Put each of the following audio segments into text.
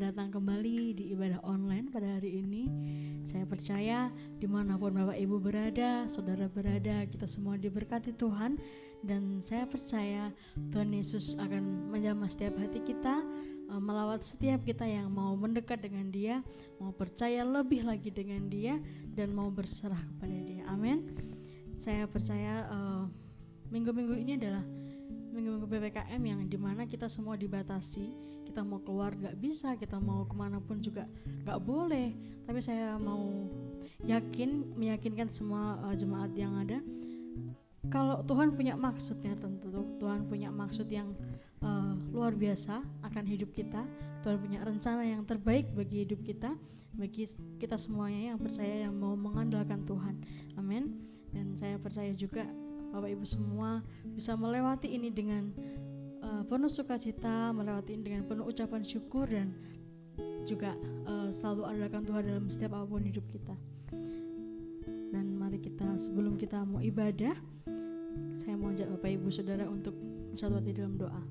datang kembali di ibadah online pada hari ini. Saya percaya dimanapun Bapak Ibu berada, saudara berada, kita semua diberkati Tuhan. Dan saya percaya Tuhan Yesus akan menjamah setiap hati kita, melawat setiap kita yang mau mendekat dengan Dia, mau percaya lebih lagi dengan Dia, dan mau berserah kepada Dia. Amin. Saya percaya minggu-minggu ini adalah minggu-minggu PPKM yang dimana kita semua dibatasi. Kita mau keluar gak bisa, kita mau kemanapun juga gak boleh. Tapi saya mau meyakinkan semua jemaat yang ada, kalau Tuhan punya maksudnya, tentu Tuhan punya maksud yang luar biasa akan hidup kita. Tuhan punya rencana yang terbaik bagi hidup kita, bagi kita semuanya yang percaya, yang mau mengandalkan Tuhan. Amin. Dan saya percaya juga Bapak Ibu semua bisa melewati ini dengan penuh sukacita, melewati ini dengan penuh ucapan syukur, dan juga selalu andalkan Tuhan dalam setiap apapun hidup kita. Dan mari kita, sebelum kita mau ibadah, saya mau ajak Bapak Ibu Saudara untuk bersatu hati dalam doa.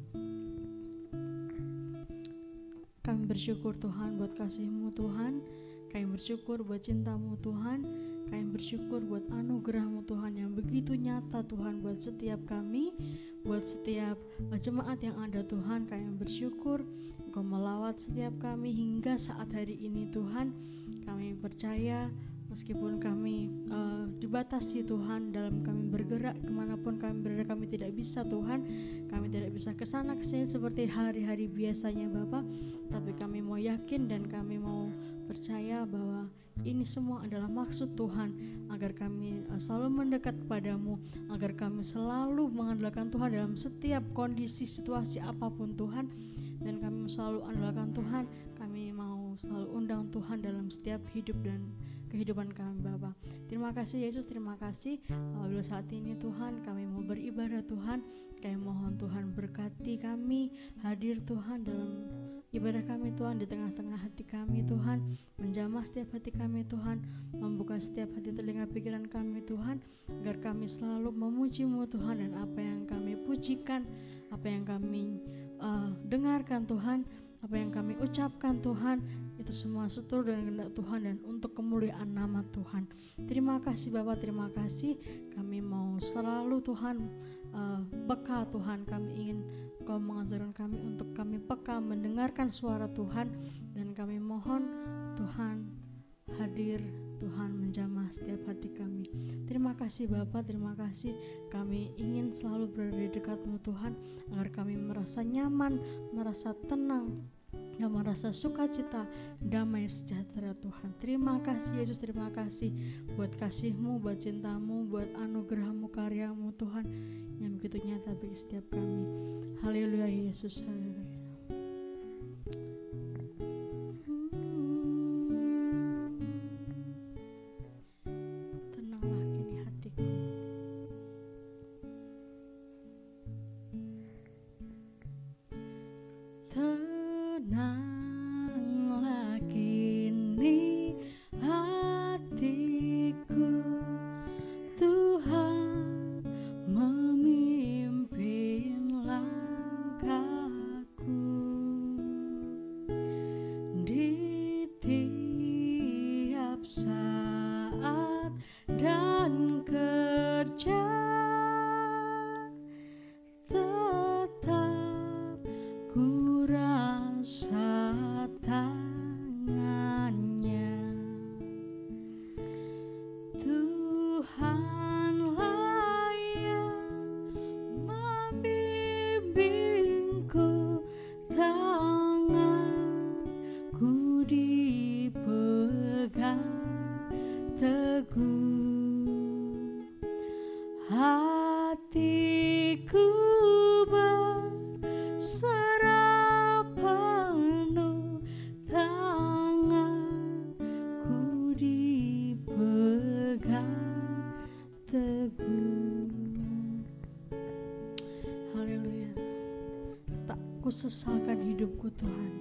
Kami bersyukur Tuhan buat kasih-Mu Tuhan, kami bersyukur buat cinta-Mu Tuhan, kami bersyukur buat anugerah-Mu Tuhan yang begitu nyata Tuhan buat setiap kami, buat setiap jemaat yang ada Tuhan. Kami bersyukur Engkau melawat setiap kami hingga saat hari ini Tuhan. Kami percaya meskipun kami dibatasi Tuhan dalam kami bergerak, kemanapun kami berada kami tidak bisa Tuhan, kami tidak bisa kesana kesini seperti hari-hari biasanya Bapa. Tapi kami mau yakin dan kami mau percaya bahwa ini semua adalah maksud Tuhan, agar kami selalu mendekat kepadamu, agar kami selalu mengandalkan Tuhan dalam setiap kondisi situasi apapun Tuhan. Dan kami selalu andalkan Tuhan, kami mau selalu undang Tuhan dalam setiap hidup dan kehidupan kami Bapa. Terima kasih Yesus, terima kasih apabila saat ini Tuhan kami mau beribadah Tuhan, kami mohon Tuhan berkati kami, hadir Tuhan dalam ibadah kami Tuhan, di tengah-tengah hati kami Tuhan, menjamah setiap hati kami Tuhan, membuka setiap hati telinga pikiran kami Tuhan, agar kami selalu memuji-Mu Tuhan, dan apa yang kami pujikan, apa yang kami dengarkan Tuhan, apa yang kami ucapkan Tuhan, itu semua seturut dengan kehendak Tuhan dan untuk kemuliaan nama Tuhan. Terima kasih Bapak, terima kasih. Kami mau selalu Tuhan peka Tuhan, kami ingin Kau mengajarkan kami untuk kami peka mendengarkan suara Tuhan, dan kami mohon Tuhan hadir, Tuhan menjamah setiap hati kami. Terima kasih Bapa, terima kasih. Kami ingin selalu berada di dekat-Mu Tuhan, agar kami merasa nyaman, merasa tenang, dan merasa sukacita, damai sejahtera Tuhan. Terima kasih Yesus, terima kasih buat kasih-Mu, buat cinta-Mu, buat anugerah-Mu, karya-Mu Tuhan yang begitu nyata bagi setiap kami. Haleluya Yesus, haleluya. Tenanglah kini hatiku. Tenanglah kini hatiku, Tuhan memimpin langkahku di tiap saat dan kerja. Tetap ku rasa tangannya, Tuhanlah yang membimbingku, tanganku dipegang teguh, hatiku berserah penuh, tanganku dipegang teguh. Haleluya. Tak ku sesalkan hidupku Tuhan,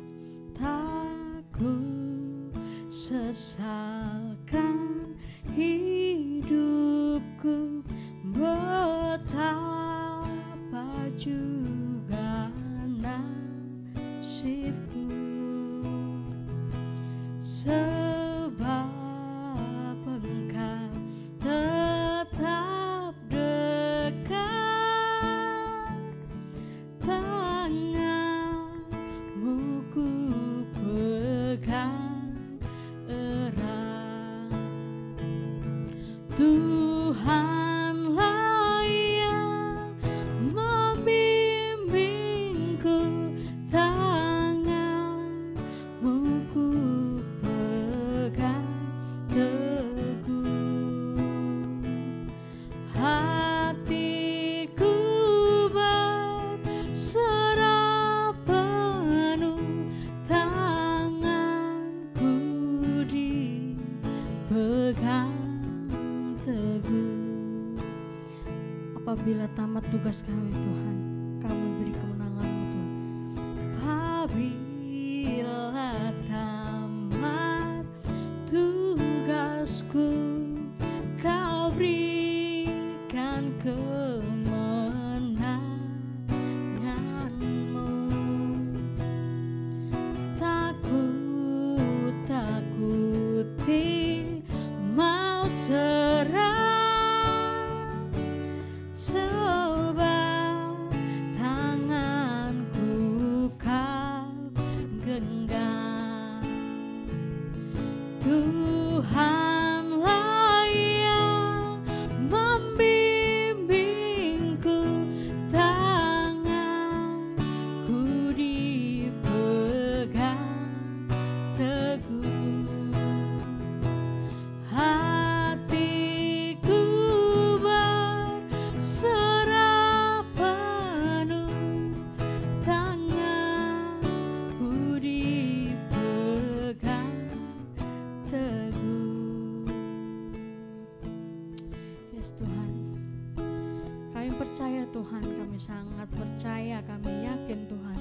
tak ku sesalkan hidupku, betapa juga nasibku. apabila tamat tugas kami Tuhan, kami beri kemenangan-Mu Tuhan. Apabila tamat tugasku, Kau berikan kemenangan-Mu. Takut-takuti mau serang, coba tanganku Kau genggam. Tuhanlah yang membimbingku, tanganku dipegang teguh. Hatiku berserah penuh, tanganku dipegang teguh. Yes Tuhan, kami percaya Tuhan, kami sangat percaya, kami yakin Tuhan,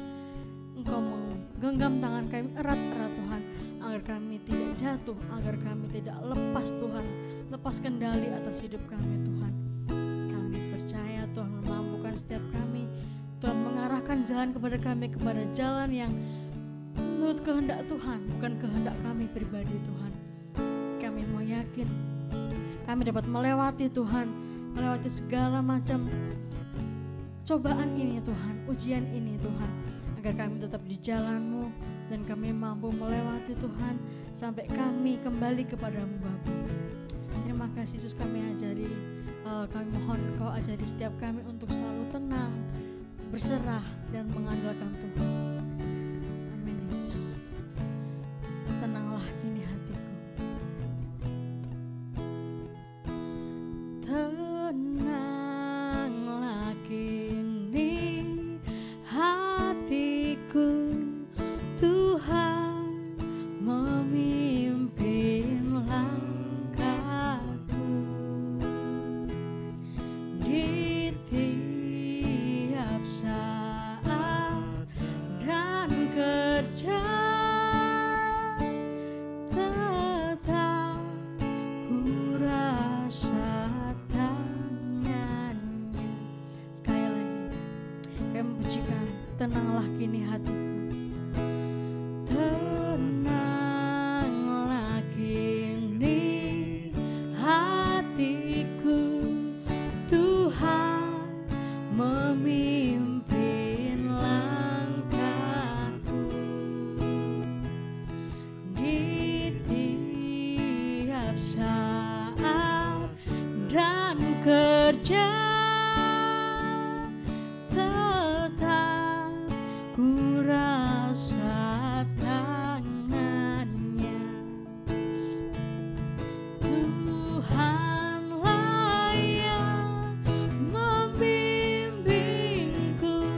Engkau menggenggam tangan kami erat-erat Tuhan, agar kami tidak jatuh, agar kami tidak lepas Tuhan, lepas kendali atas hidup kami Tuhan. Kami percaya Tuhan memampukan setiap kami, Tuhan mengarahkan jalan kepada kami, kepada jalan yang menurut kehendak Tuhan, bukan kehendak kami pribadi Tuhan. Kami mau yakin kami dapat melewati Tuhan, melewati segala macam cobaan ini Tuhan, ujian ini Tuhan, agar kami tetap di jalan-Mu dan kami mampu melewati Tuhan sampai kami kembali kepadamu Bapa. Terima kasih Yesus, kami mohon Kau ajari setiap kami untuk selalu tenang, berserah dan mengandalkan Tuhan. Amin Yesus. Tenanglah kini hatiku. Tenanglah kini hatiku, Tuhan memimpin langkahku. Di tiap saat dan kerja tetap ku rasa tangannya. Sekali lagi kami pujikan, tenanglah kini hatiku. Tenanglah kini hatiku, Tuhan memimpin langkahku. Di tiap saat dan kerja tetap ku rasa tangannya. Tuhanlah yang membimbingku,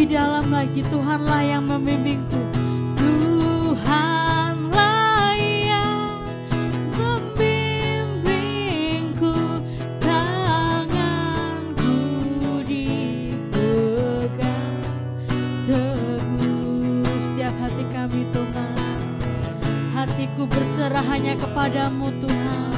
lebih dalam lagi. Tuhanlah yang membimbingku. Tuhanlah yang membimbingku, tanganku dipegang teguh. Setiap hati kami Tuhan, hatiku berserah hanya kepadamu Tuhan.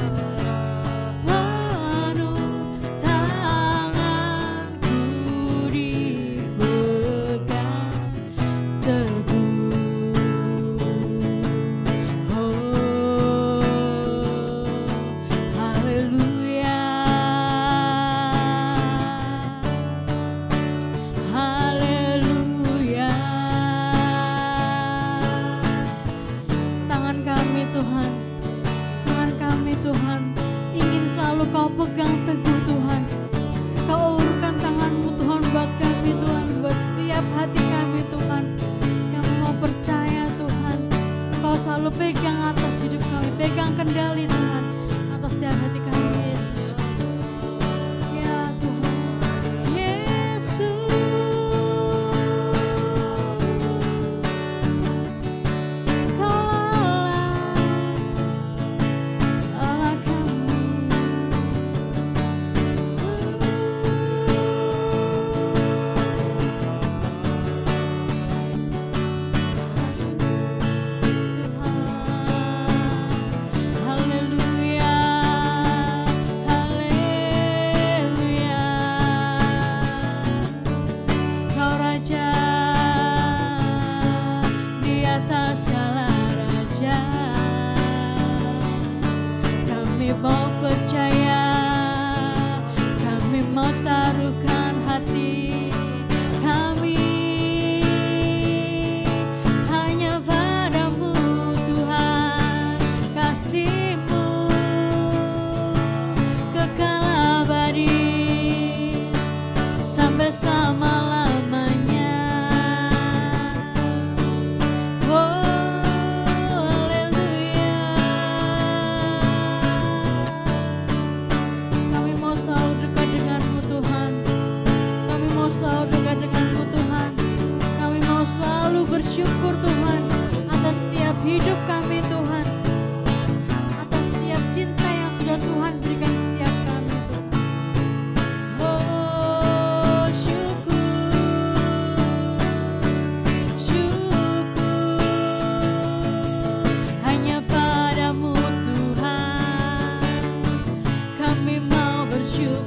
Kau pegang teguh Tuhan, Kau ulurkan tanganmu Tuhan buat kami Tuhan, buat setiap hati kami Tuhan. Kami mau percaya Tuhan, Kau selalu pegang atas hidup kami, pegang kendali Tuhan atas setiap hati kami Yesus. Ya Tuhan Yesus, mau percaya, kami mau taruhkan hati kami hanya padamu Tuhan. Kasih-Mu kekal abadi sampai selama-lamanya. Bersyukur Tuhan atas setiap hidup kami Tuhan, atas setiap cinta yang sudah Tuhan berikan setiap kami Tuhan. Oh syukur, syukur hanya padamu Tuhan, kami mau bersyukur.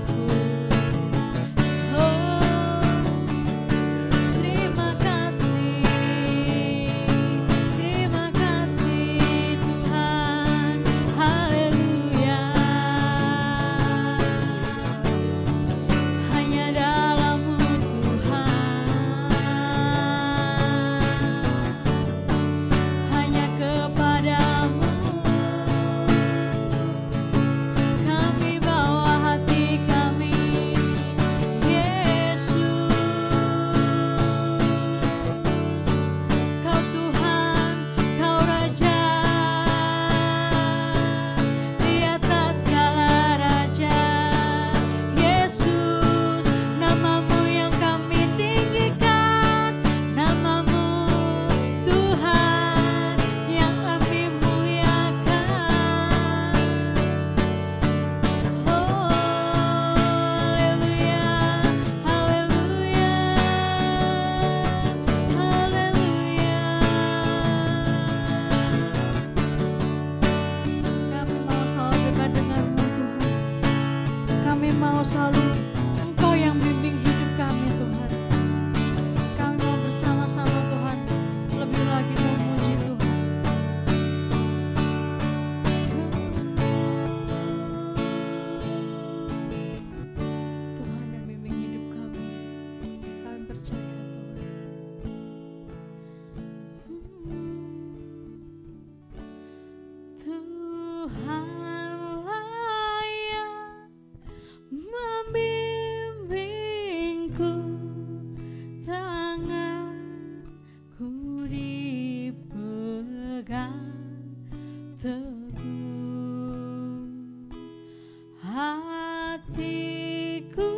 Hatiku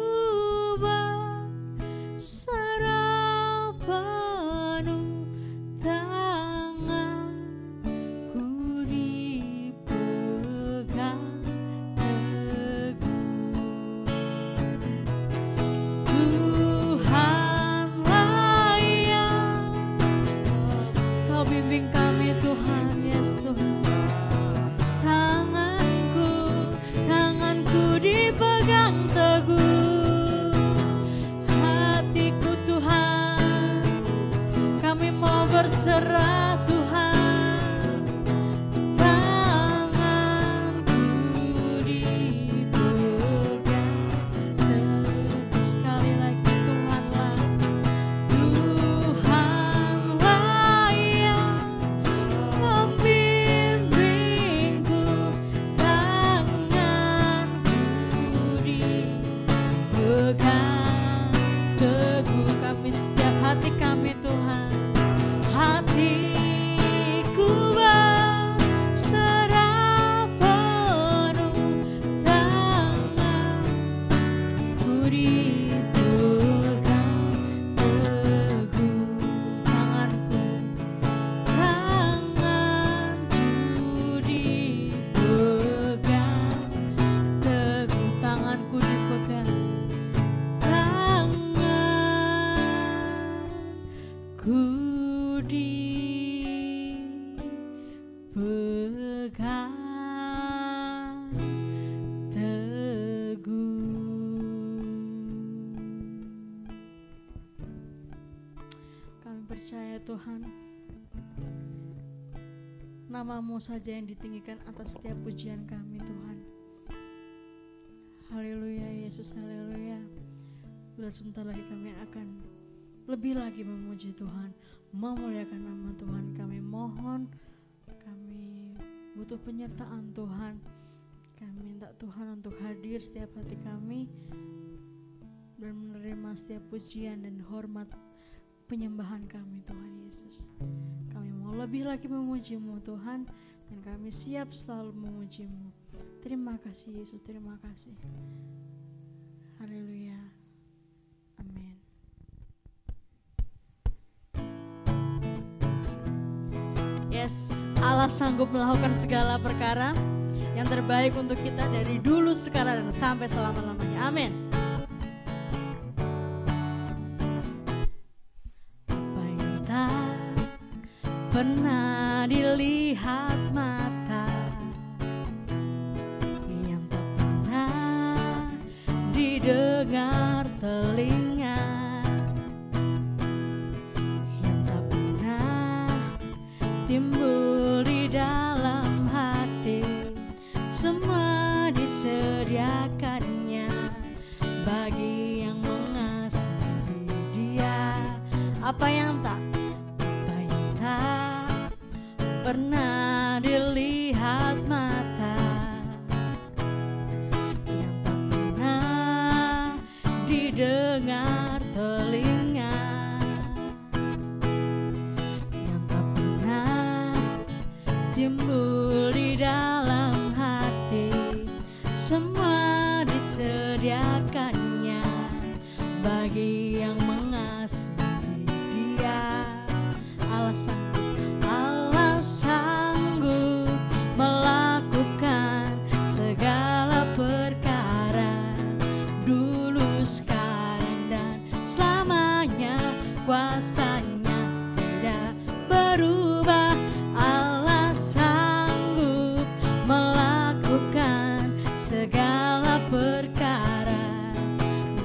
berserah bimbing kami Tuhan, yes Tuhan. Tanganku dipegang teguh, hatiku Tuhan, kami mau berserah Tuhan. Tanganku dipegang teguh, sekali lagi Tuhanlah yang membimbingku. Tanganku dipegang teguh, kami setiap hati kami Tuhan, hatiku berserah penuh. Tanganku dipegang teguh, tanganku dipegang teguh, tanganku dipegang, tanganku dipegang teguh. Kami percaya Tuhan, nama-Mu saja yang ditinggikan atas setiap pujian kami Tuhan. Haleluya Yesus, haleluya. Bila sebentar lagi kami akan lebih lagi memuji Tuhan, memuliakan nama Tuhan. Kami mohon, kami butuh penyertaan Tuhan. Kami minta Tuhan untuk hadir setiap hati kami dan menerima setiap pujian dan hormat penyembahan kami Tuhan Yesus. Kami mau lebih lagi memuji-Mu Tuhan, dan kami siap selalu memuji-Mu. Terima kasih Yesus, terima kasih. Haleluya. Amin. Yes, Allah sanggup melakukan segala perkara yang terbaik untuk kita dari dulu, sekarang, dan sampai selama-lamanya. Amin. Apa yang tak pernah dilihat mata, yang tak pernah didengar telinga, yang tak pernah timbul di dalam hati, semua disediakannya bagi yang mengasihi Dia. Apa yang tak pernah dilihat mata, yang tak pernah didengar telinga, yang tak pernah timbul di dalam hati, semua disediakannya bagi yang mengasihi Dia. Allah sanggup melakukan segala perkara, dulu, sekarang, dan selamanya. Kuasanya tidak berubah. Allah sanggup melakukan segala perkara,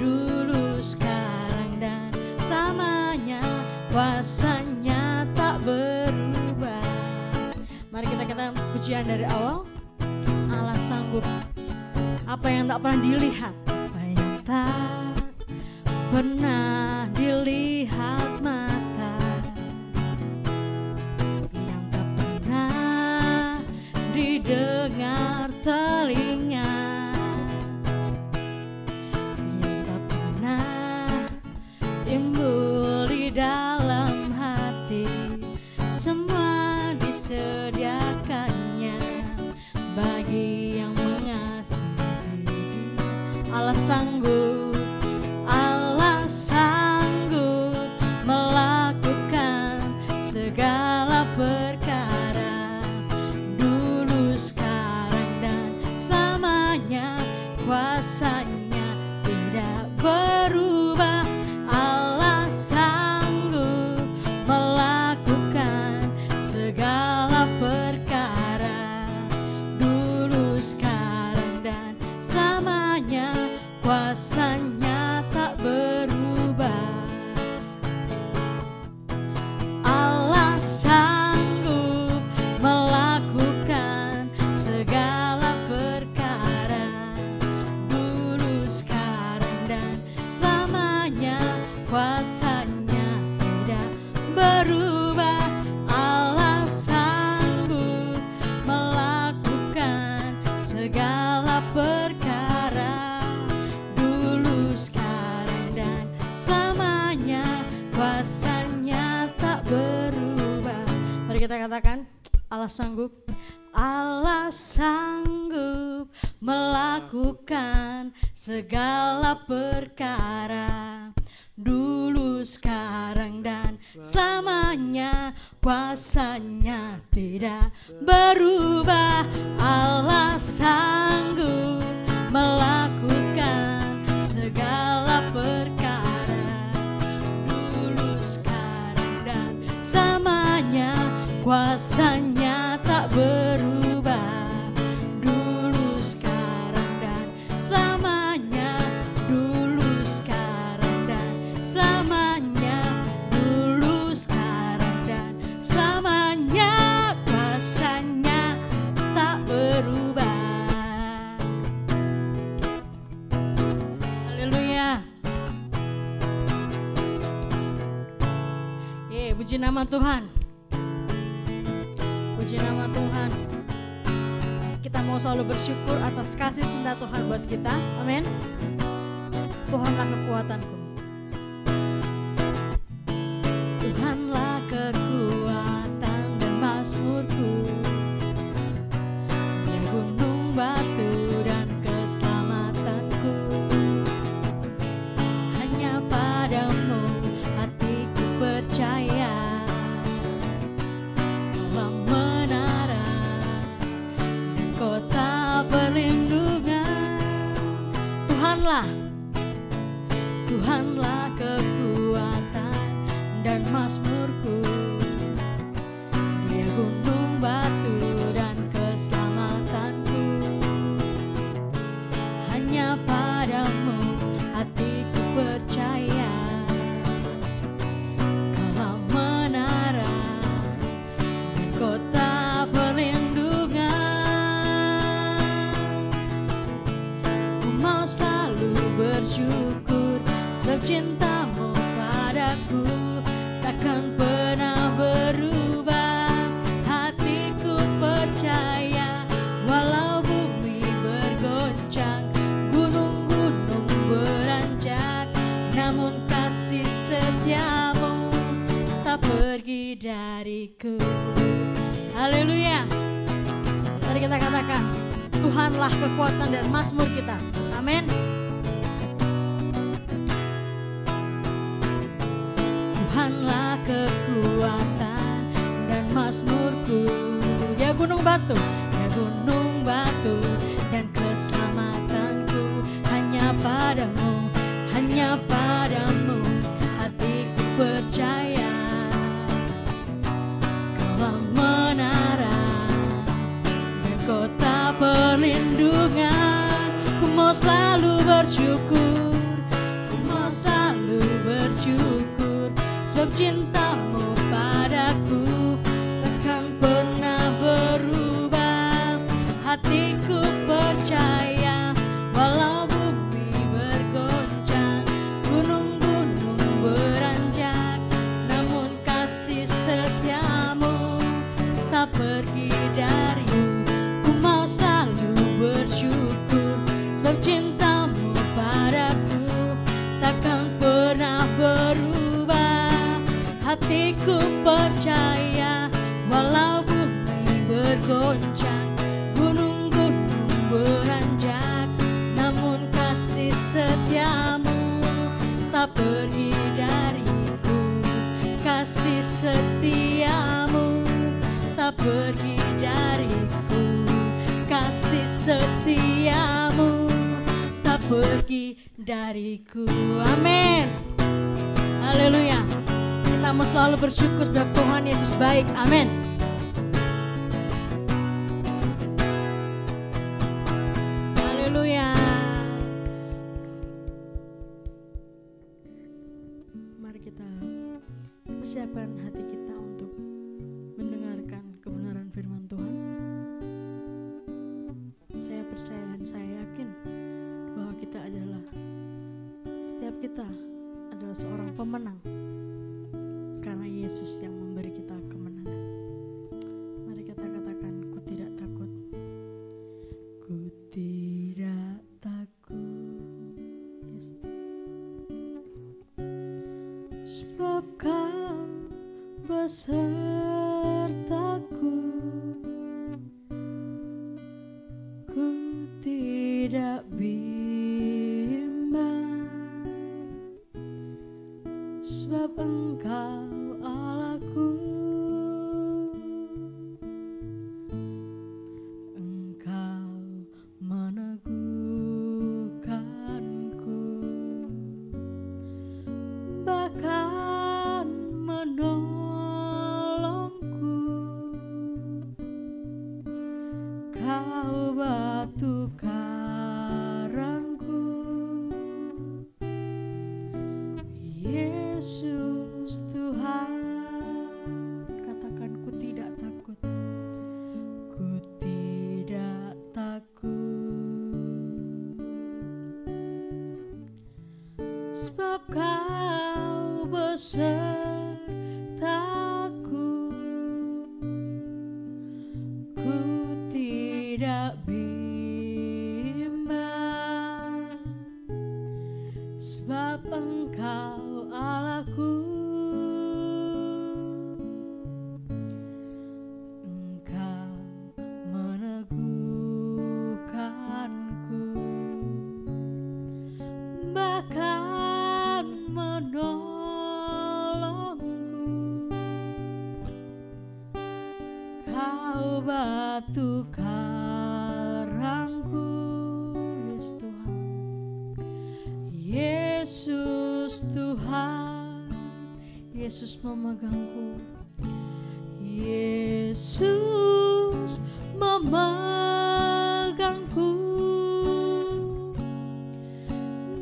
dulu, sekarang, dan selamanya. Kuasanya tak berubah. Mari kita katakan pujian dari awal. Allah sanggup. Apa yang tak pernah dilihat, apa yang tak pernah dilihat mata, yang tak pernah didengar telinga, yang tak pernah timbul di dalam hati, semua disediakannya bagi yang mengasihi Dia. Allah sanggup, Allah sanggup kita katakan, Allah sanggup. Allah sanggup melakukan segala perkara, dulu, sekarang, dan selamanya. Kuasanya tidak berubah. Allah sanggup melakukan segala perkara, dulu, sekarang, dan selamanya. Kuasanya tak berubah, dulu, sekarang, dan selamanya. Dulu, sekarang, dan selamanya. Dulu, sekarang, dan selamanya. Kuasanya tak berubah. Haleluya. Puji nama Tuhan. Puji nama Tuhan. Kita mau selalu bersyukur atas kasih cinta Tuhan buat kita. Amin. Tuhanlah kekuatanku. Tuhanlah kekuatan dan mazmurku, ya gunung batu dan keselamatanku. Hanya padamu hatiku percaya. Tuhanlah kekuatan dan mazmurku, Dia gunung batu dan keselamatanku. Hanya padamu hatiku percaya. Kaulah menara dan kota perlindungan. Ku mau selalu bersyukur, sebab cintamu padaku takkan pernah berubah. Hatiku percaya, walau bumi bergoncang, gunung-gunung beranjak, namun kasih setiamu tak pergi dariku. Haleluya. Mari kita katakan, Tuhanlah kekuatan dan mazmur kita. Amin. Tuhanlah kekuatan dan mazmurku, ya gunung batu, ya gunung batu dan keselamatanku. Hanya padamu hatiku percaya. Kaulah menara dan kota perlindungan. Ku mau selalu bersyukur, ku mau selalu bersyukur, sebab cintamu padaku takkan pernah berubah. Hatiku percaya, walau bumi bergoncang, gunung-gunung beranjak, namun kasih setiamu tak pergi dariku. Ku mau selalu bersyukur, sebab cintamu padaku takkan pernah berubah. Hatiku percaya, walau bumi bergoncang, gunung-gunung beranjak, namun kasih setiamu tak pergi dariku. Kasih setiamu tak pergi dariku. Kasih setiamu tak pergi dariku. Amin. Haleluya. Kita mau selalu bersyukur sebab Tuhan Yesus baik. Amin. Haleluya. Mari kita persiapkan hati kita untuk mendengarkan kebenaran firman Tuhan. Saya percaya dan saya yakin bahwa setiap kita adalah seorang pemenang, karena Yesus yang memberi kita kemenangan. besertaku, ku tidak bimbang, sebab Engkau Allahku. Engkau meneguhkanku, bahkan menolongku. Kau batu karangku, Yesus Tuhan. Yesus Tuhan, Yesus memegangku. Yesus memegangku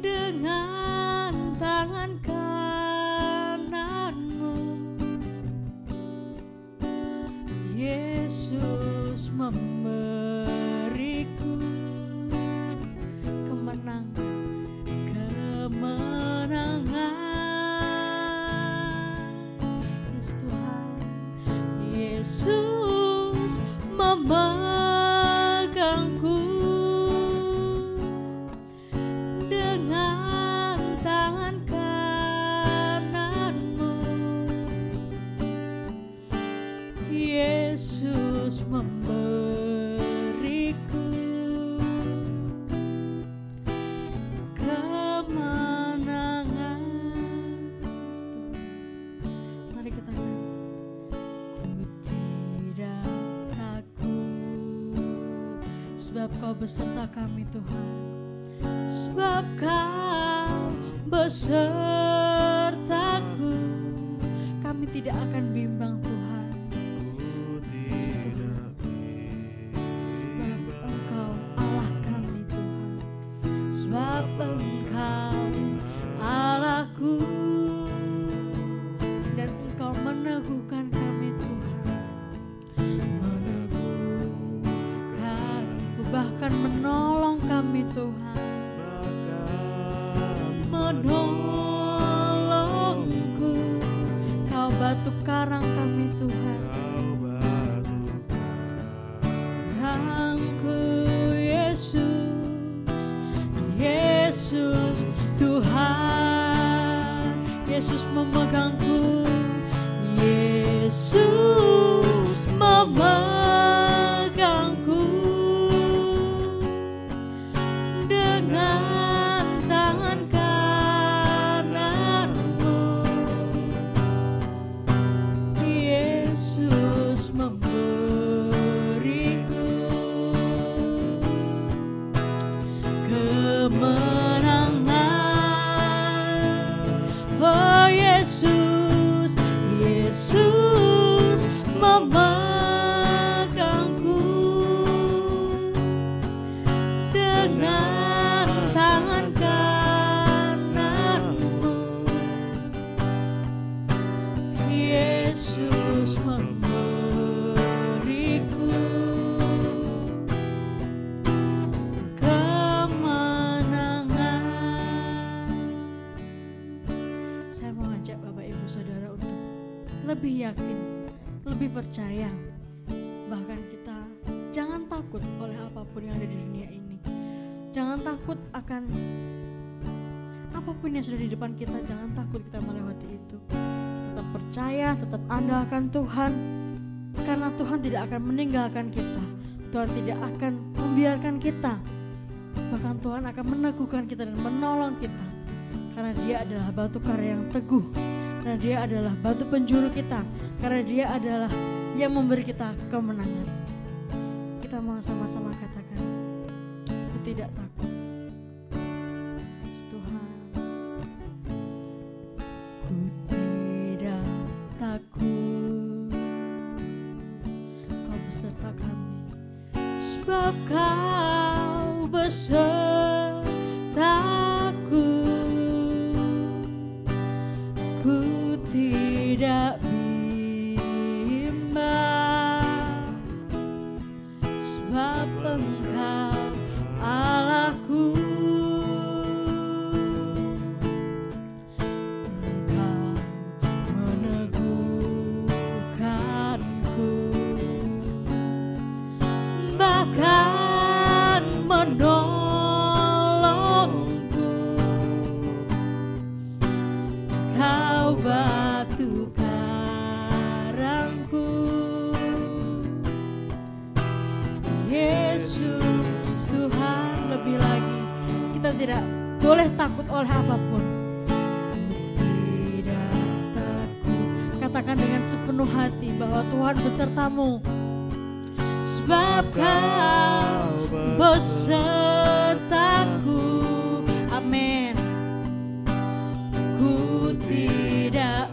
dengan tangan kananmu. Yesus memberiku kemenangan. Yesus Tuhan, Yesus memegangku dengan tangan kananmu. Yesus memberiku kemenangan. Mari kita sebab Kau beserta kami Tuhan, sebab Kau besertaku, kami tidak akan bimbang Tuhan. Sebab Engkau Allah kami Tuhan, sebab Engkau Allahku, dan Engkau meneguhkan kami Tuhan, bahkan menolong kami Tuhan, menolongku. Kau batu karang kami Tuhan, karangku. Yesus, Yesus Tuhan, Yesus memegangku. Yesus memegangku dengan tangan kananmu. Yesus memberiku kemenangan. Oh Yesus, Yesus memegangku dengan tangan kananmu. Yesus memberiku kemenangan. Saya mau ajak Bapak Ibu Saudara untuk lebih yakin, lebih percaya. Bahkan kita jangan takut oleh apapun yang ada di dunia ini. Jangan takut akan apapun yang sudah di depan kita. Jangan takut kita melewati itu. Tetap percaya, tetap andalkan Tuhan, karena Tuhan tidak akan meninggalkan kita. Tuhan tidak akan membiarkan kita. Bahkan Tuhan akan meneguhkan kita dan menolong kita, karena Dia adalah batu karang yang teguh, karena Dia adalah batu penjuru kita, karena Dia adalah yang memberi kita kemenangan. Kita mau sama-sama katakan, aku tidak takut. Yes, Tuhan, ku tidak takut. Kau beserta kami, sebab Kau besertaku. Ku tidak bimbang, sebab Engkau Allahku. Engkau tidak boleh takut oleh apapun. Tidak takut. Katakan dengan sepenuh hati bahwa Tuhan besertamu. Sebab Kau besertaku. Amin. Ku tidak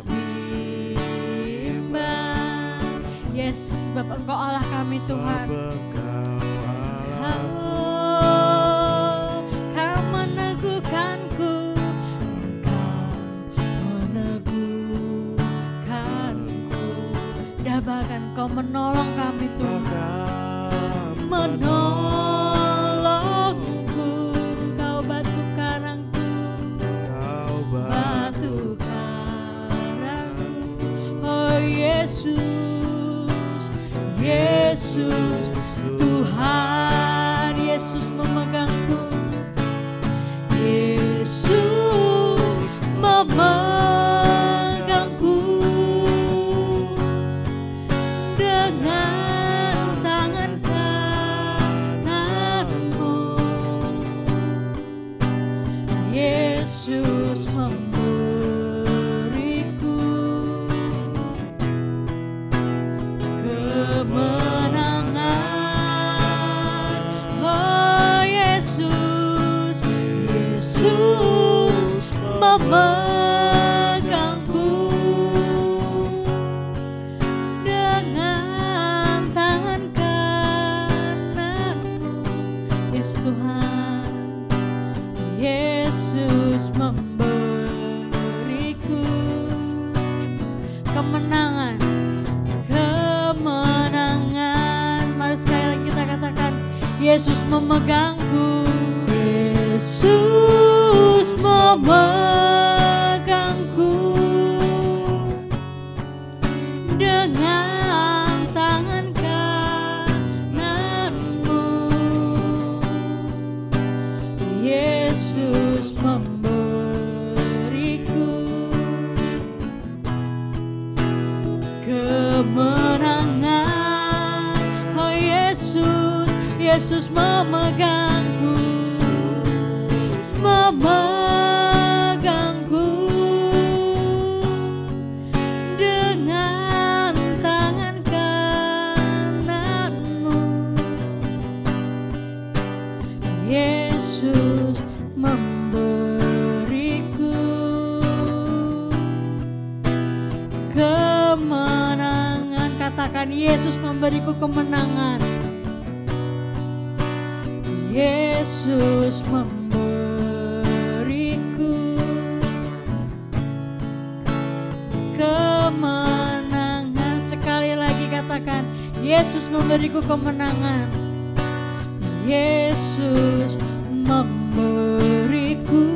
bimbang. Yes, sebab Engkau Allah kami Tuhan. Kau meneguhkanku. Engkau meneguhkanku. Dan bahkan Kau menolong kami Tuhan. Menolongku. Kau batu karangku. Batu karangku. Oh Yesus, Yesus, Tuhan Yesus memegangku. Yesus memegangku dengan tangan kananmu. Yesus memberiku kemenangan. Oh Yesus, Yesus memegangku dengan tangan kananmu. Yes Tuhan, Yesus memberiku kemenangan. Kemenangan. Mari sekali lagi kita katakan, Yesus memegangku. Yesus memegangku dengan tangan kananmu. Yesus memberiku kemenangan. Oh Yesus, Yesus memegangku. Memegangku dengan tangan kananmu. Yesus memberiku kemenangan. Katakan, Yesus memberiku kemenangan. Yesus memberiku kemenangan. Sekali lagi katakan, Yesus memberiku kemenangan. Yesus memberiku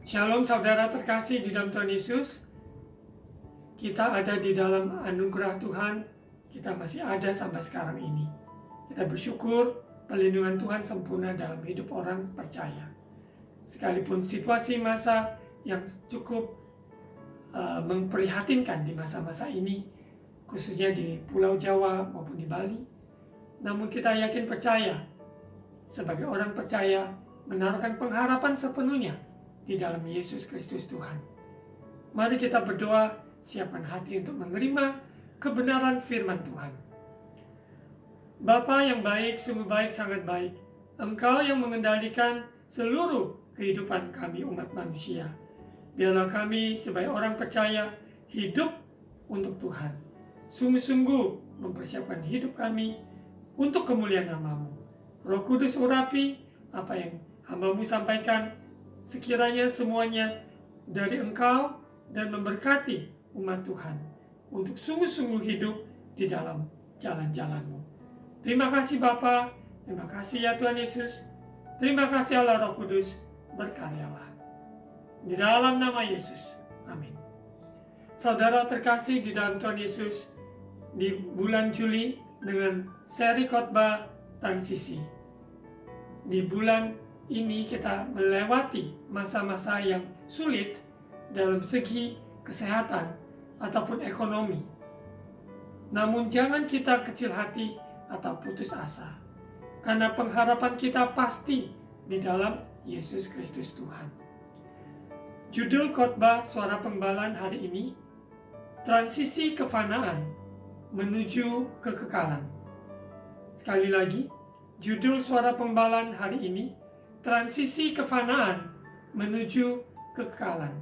Shalom saudara terkasih di dalam Tuhan Yesus. Kita ada di dalam anugerah Tuhan. Kita masih ada sampai sekarang ini. Kita bersyukur perlindungan Tuhan sempurna dalam hidup orang percaya. Sekalipun situasi masa yang cukup memprihatinkan di masa-masa ini, khususnya di Pulau Jawa maupun di Bali. Namun kita yakin percaya sebagai orang percaya menaruhkan pengharapan sepenuhnya di dalam Yesus Kristus Tuhan. Mari kita berdoa, siapkan hati untuk menerima kebenaran firman Tuhan. Bapa yang baik, sungguh baik, sangat baik. Engkau yang mengendalikan seluruh kehidupan kami umat manusia. Biarlah kami sebagai orang percaya hidup untuk Tuhan. Sungguh-sungguh mempersiapkan hidup kami untuk kemuliaan nama-Mu. Roh Kudus urapi apa yang hamba-Mu sampaikan, sekiranya semuanya dari Engkau dan memberkati umat Tuhan untuk sungguh-sungguh hidup di dalam jalan-jalan-Mu. Terima kasih Bapa, terima kasih ya Tuhan Yesus, terima kasih Allah Roh Kudus, berkaryalah. Di dalam nama Yesus, amin. Saudara terkasih di dalam Tuhan Yesus, di bulan Juli dengan seri khotbah transisi. Di bulan ini kita melewati masa-masa yang sulit dalam segi kesehatan ataupun ekonomi. Namun jangan kita kecil hati atau putus asa, karena pengharapan kita pasti di dalam Yesus Kristus Tuhan. Judul khotbah Suara Pengbalan hari ini, transisi kefanaan menuju kekekalan. Sekali lagi, judul Suara Pengbalan hari ini, transisi kefanaan menuju kekekalan.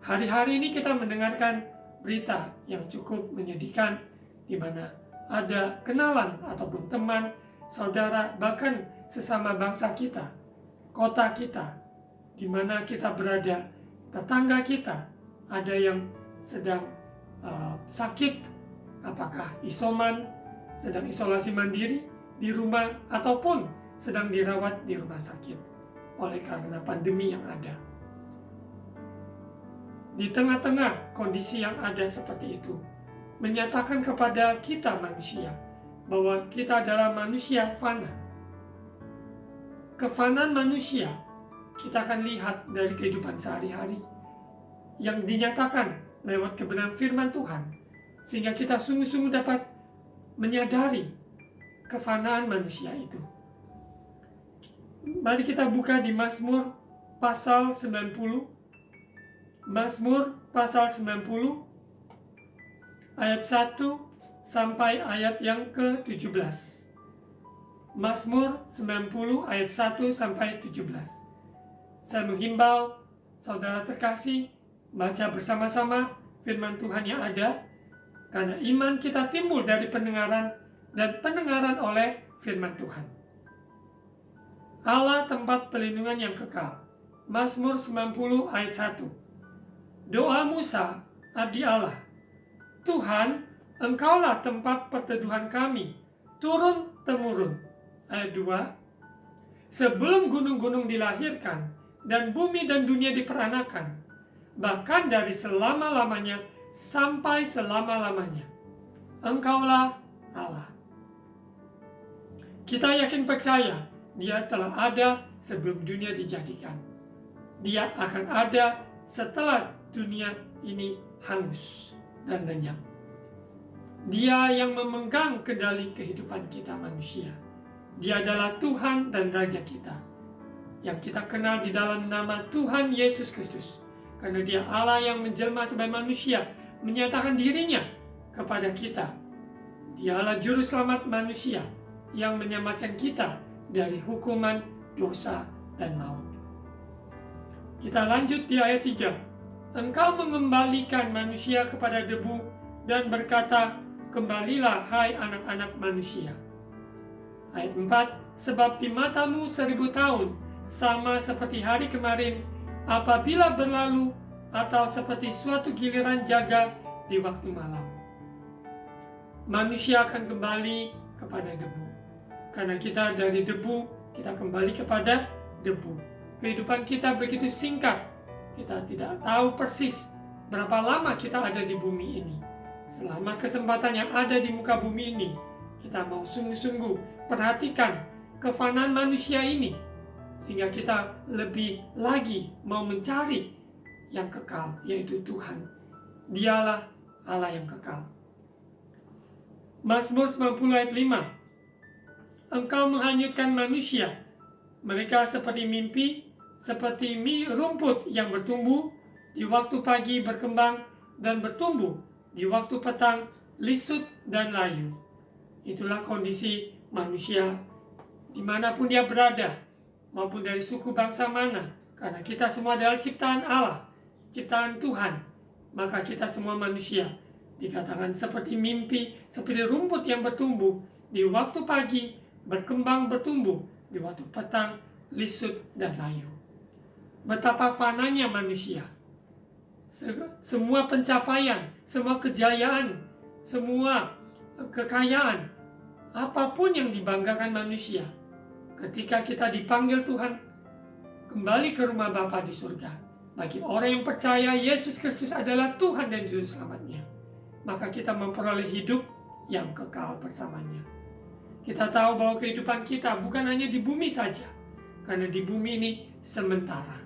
Hari-hari ini kita mendengarkan berita yang cukup menyedihkan, di mana ada kenalan ataupun teman, saudara, bahkan sesama bangsa kita, kota kita, di mana kita berada, tetangga kita, ada yang sedang sakit, apakah isoman, sedang isolasi mandiri di rumah, ataupun sedang dirawat di rumah sakit oleh karena pandemi yang ada. Di tengah-tengah kondisi yang ada seperti itu, menyatakan kepada kita manusia bahwa kita adalah manusia fana. Kefanaan manusia kita akan lihat dari kehidupan sehari-hari yang dinyatakan lewat kebenaran firman Tuhan, sehingga kita sungguh-sungguh dapat menyadari kefanaan manusia itu. Mari kita buka di Mazmur pasal 90. Mazmur pasal 90 ayat 1 sampai ayat yang ke-17. Mazmur 90 ayat 1 sampai 17. Saya menghimbau saudara terkasih baca bersama-sama firman Tuhan yang ada, karena iman kita timbul dari pendengaran dan pendengaran oleh firman Tuhan. Allah tempat pelindungan yang kekal. Mazmur 90 ayat 1. Doa Musa, abdi Allah. Tuhan, Engkaulah tempat perteduhan kami, turun-temurun. Ayat 2. Sebelum gunung-gunung dilahirkan, dan bumi dan dunia diperanakan, bahkan dari selama-lamanya sampai selama-lamanya, Engkaulah Allah. Kita yakin percaya, Dia telah ada sebelum dunia dijadikan. Dia akan ada setelah dunia ini hangus dan lenyap. Dia yang memegang kendali kehidupan kita manusia. Dia adalah Tuhan dan Raja kita, yang kita kenal di dalam nama Tuhan Yesus Kristus. Karena Dia Allah yang menjelma sebagai manusia, menyatakan dirinya kepada kita. Dia Allah Juru Selamat manusia, yang menyelamatkan kita dari hukuman dosa dan maut. Kita lanjut di ayat 3. Engkau mengembalikan manusia kepada debu dan berkata, kembalilah hai anak-anak manusia. Ayat 4. Sebab di matamu 1000 tahun sama seperti hari kemarin apabila berlalu, atau seperti suatu giliran jaga di waktu malam. Manusia akan kembali kepada debu. Karena kita dari debu, kita kembali kepada debu. Kehidupan kita begitu singkat. Kita tidak tahu persis berapa lama kita ada di bumi ini. Selama kesempatan yang ada di muka bumi ini, kita mau sungguh-sungguh perhatikan kefanaan manusia ini, sehingga kita lebih lagi mau mencari yang kekal, yaitu Tuhan. Dialah Allah yang kekal. Mazmur 90 ayat 5. Engkau menghanyutkan manusia. Mereka seperti mimpi, seperti rumput yang bertumbuh, di waktu pagi berkembang dan bertumbuh, di waktu petang lisut dan layu. Itulah kondisi manusia dimanapun dia berada, maupun dari suku bangsa mana, karena kita semua adalah ciptaan Allah, ciptaan Tuhan. Maka kita semua manusia dikatakan seperti mimpi, seperti rumput yang bertumbuh, di waktu pagi berkembang bertumbuh, di waktu petang lisut dan layu. Betapa fananya manusia. Semua pencapaian, semua kejayaan, semua kekayaan, apapun yang dibanggakan manusia, ketika kita dipanggil Tuhan kembali ke rumah Bapa di surga, bagi orang yang percaya Yesus Kristus adalah Tuhan dan Juru Selamatnya, maka kita memperoleh hidup yang kekal bersamanya. Kita tahu bahwa kehidupan kita bukan hanya di bumi saja, karena di bumi ini sementara.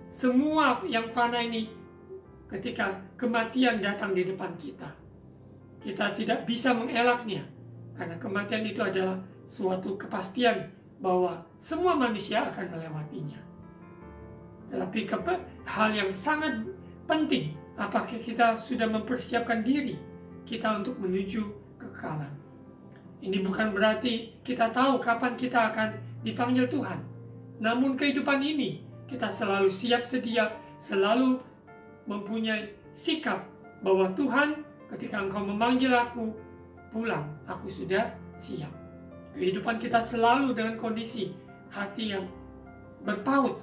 Semua yang fana ini, ketika kematian datang di depan kita, kita tidak bisa mengelaknya, karena kematian itu adalah suatu kepastian bahwa semua manusia akan melewatinya. Tetapi hal yang sangat penting, apakah kita sudah mempersiapkan diri kita untuk menuju kekekalan. Ini bukan berarti kita tahu kapan kita akan dipanggil Tuhan. Namun kehidupan ini kita selalu siap sedia, selalu mempunyai sikap bahwa Tuhan, ketika Engkau memanggil aku pulang, aku sudah siap. Kehidupan kita selalu dengan kondisi hati yang berpaut,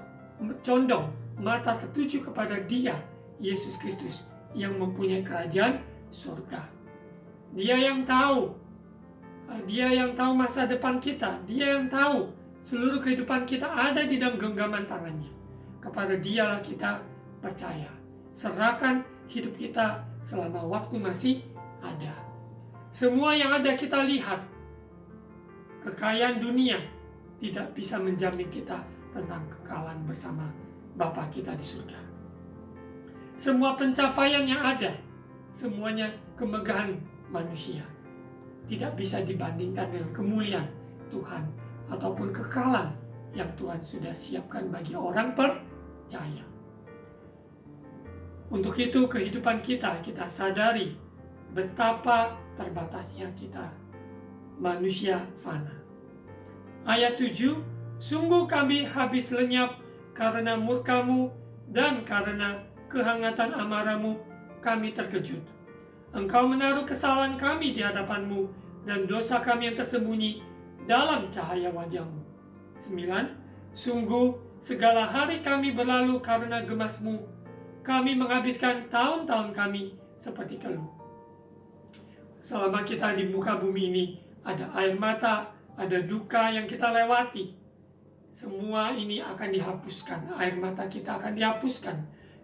condong, mata tertuju kepada Dia, Yesus Kristus, yang mempunyai kerajaan surga. Dia yang tahu masa depan kita. Dia yang tahu seluruh kehidupan kita ada di dalam genggaman tangannya. Kepada Dialah kita percaya. Serahkan hidup kita selama waktu masih ada. Semua yang ada kita lihat, kekayaan dunia tidak bisa menjamin kita tentang kekekalan bersama Bapa kita di surga. Semua pencapaian yang ada, semuanya kemegahan manusia, tidak bisa dibandingkan dengan kemuliaan Tuhan ataupun kekekalan yang Tuhan sudah siapkan bagi orang percaya. Untuk itu kehidupan kita sadari betapa terbatasnya kita, manusia fana. Ayat 7, sungguh kami habis lenyap karena murka-Mu dan karena kehangatan amarah-Mu kami terkejut. Engkau menaruh kesalahan kami di hadapan-Mu dan dosa kami yang tersembunyi dalam cahaya wajah-Mu. 9, sungguh segala hari kami berlalu karena gemas-Mu. Kami menghabiskan tahun-tahun kami seperti keluh. Selama kita di muka bumi ini, ada air mata, ada duka yang kita lewati. Semua ini akan dihapuskan, air mata kita akan dihapuskan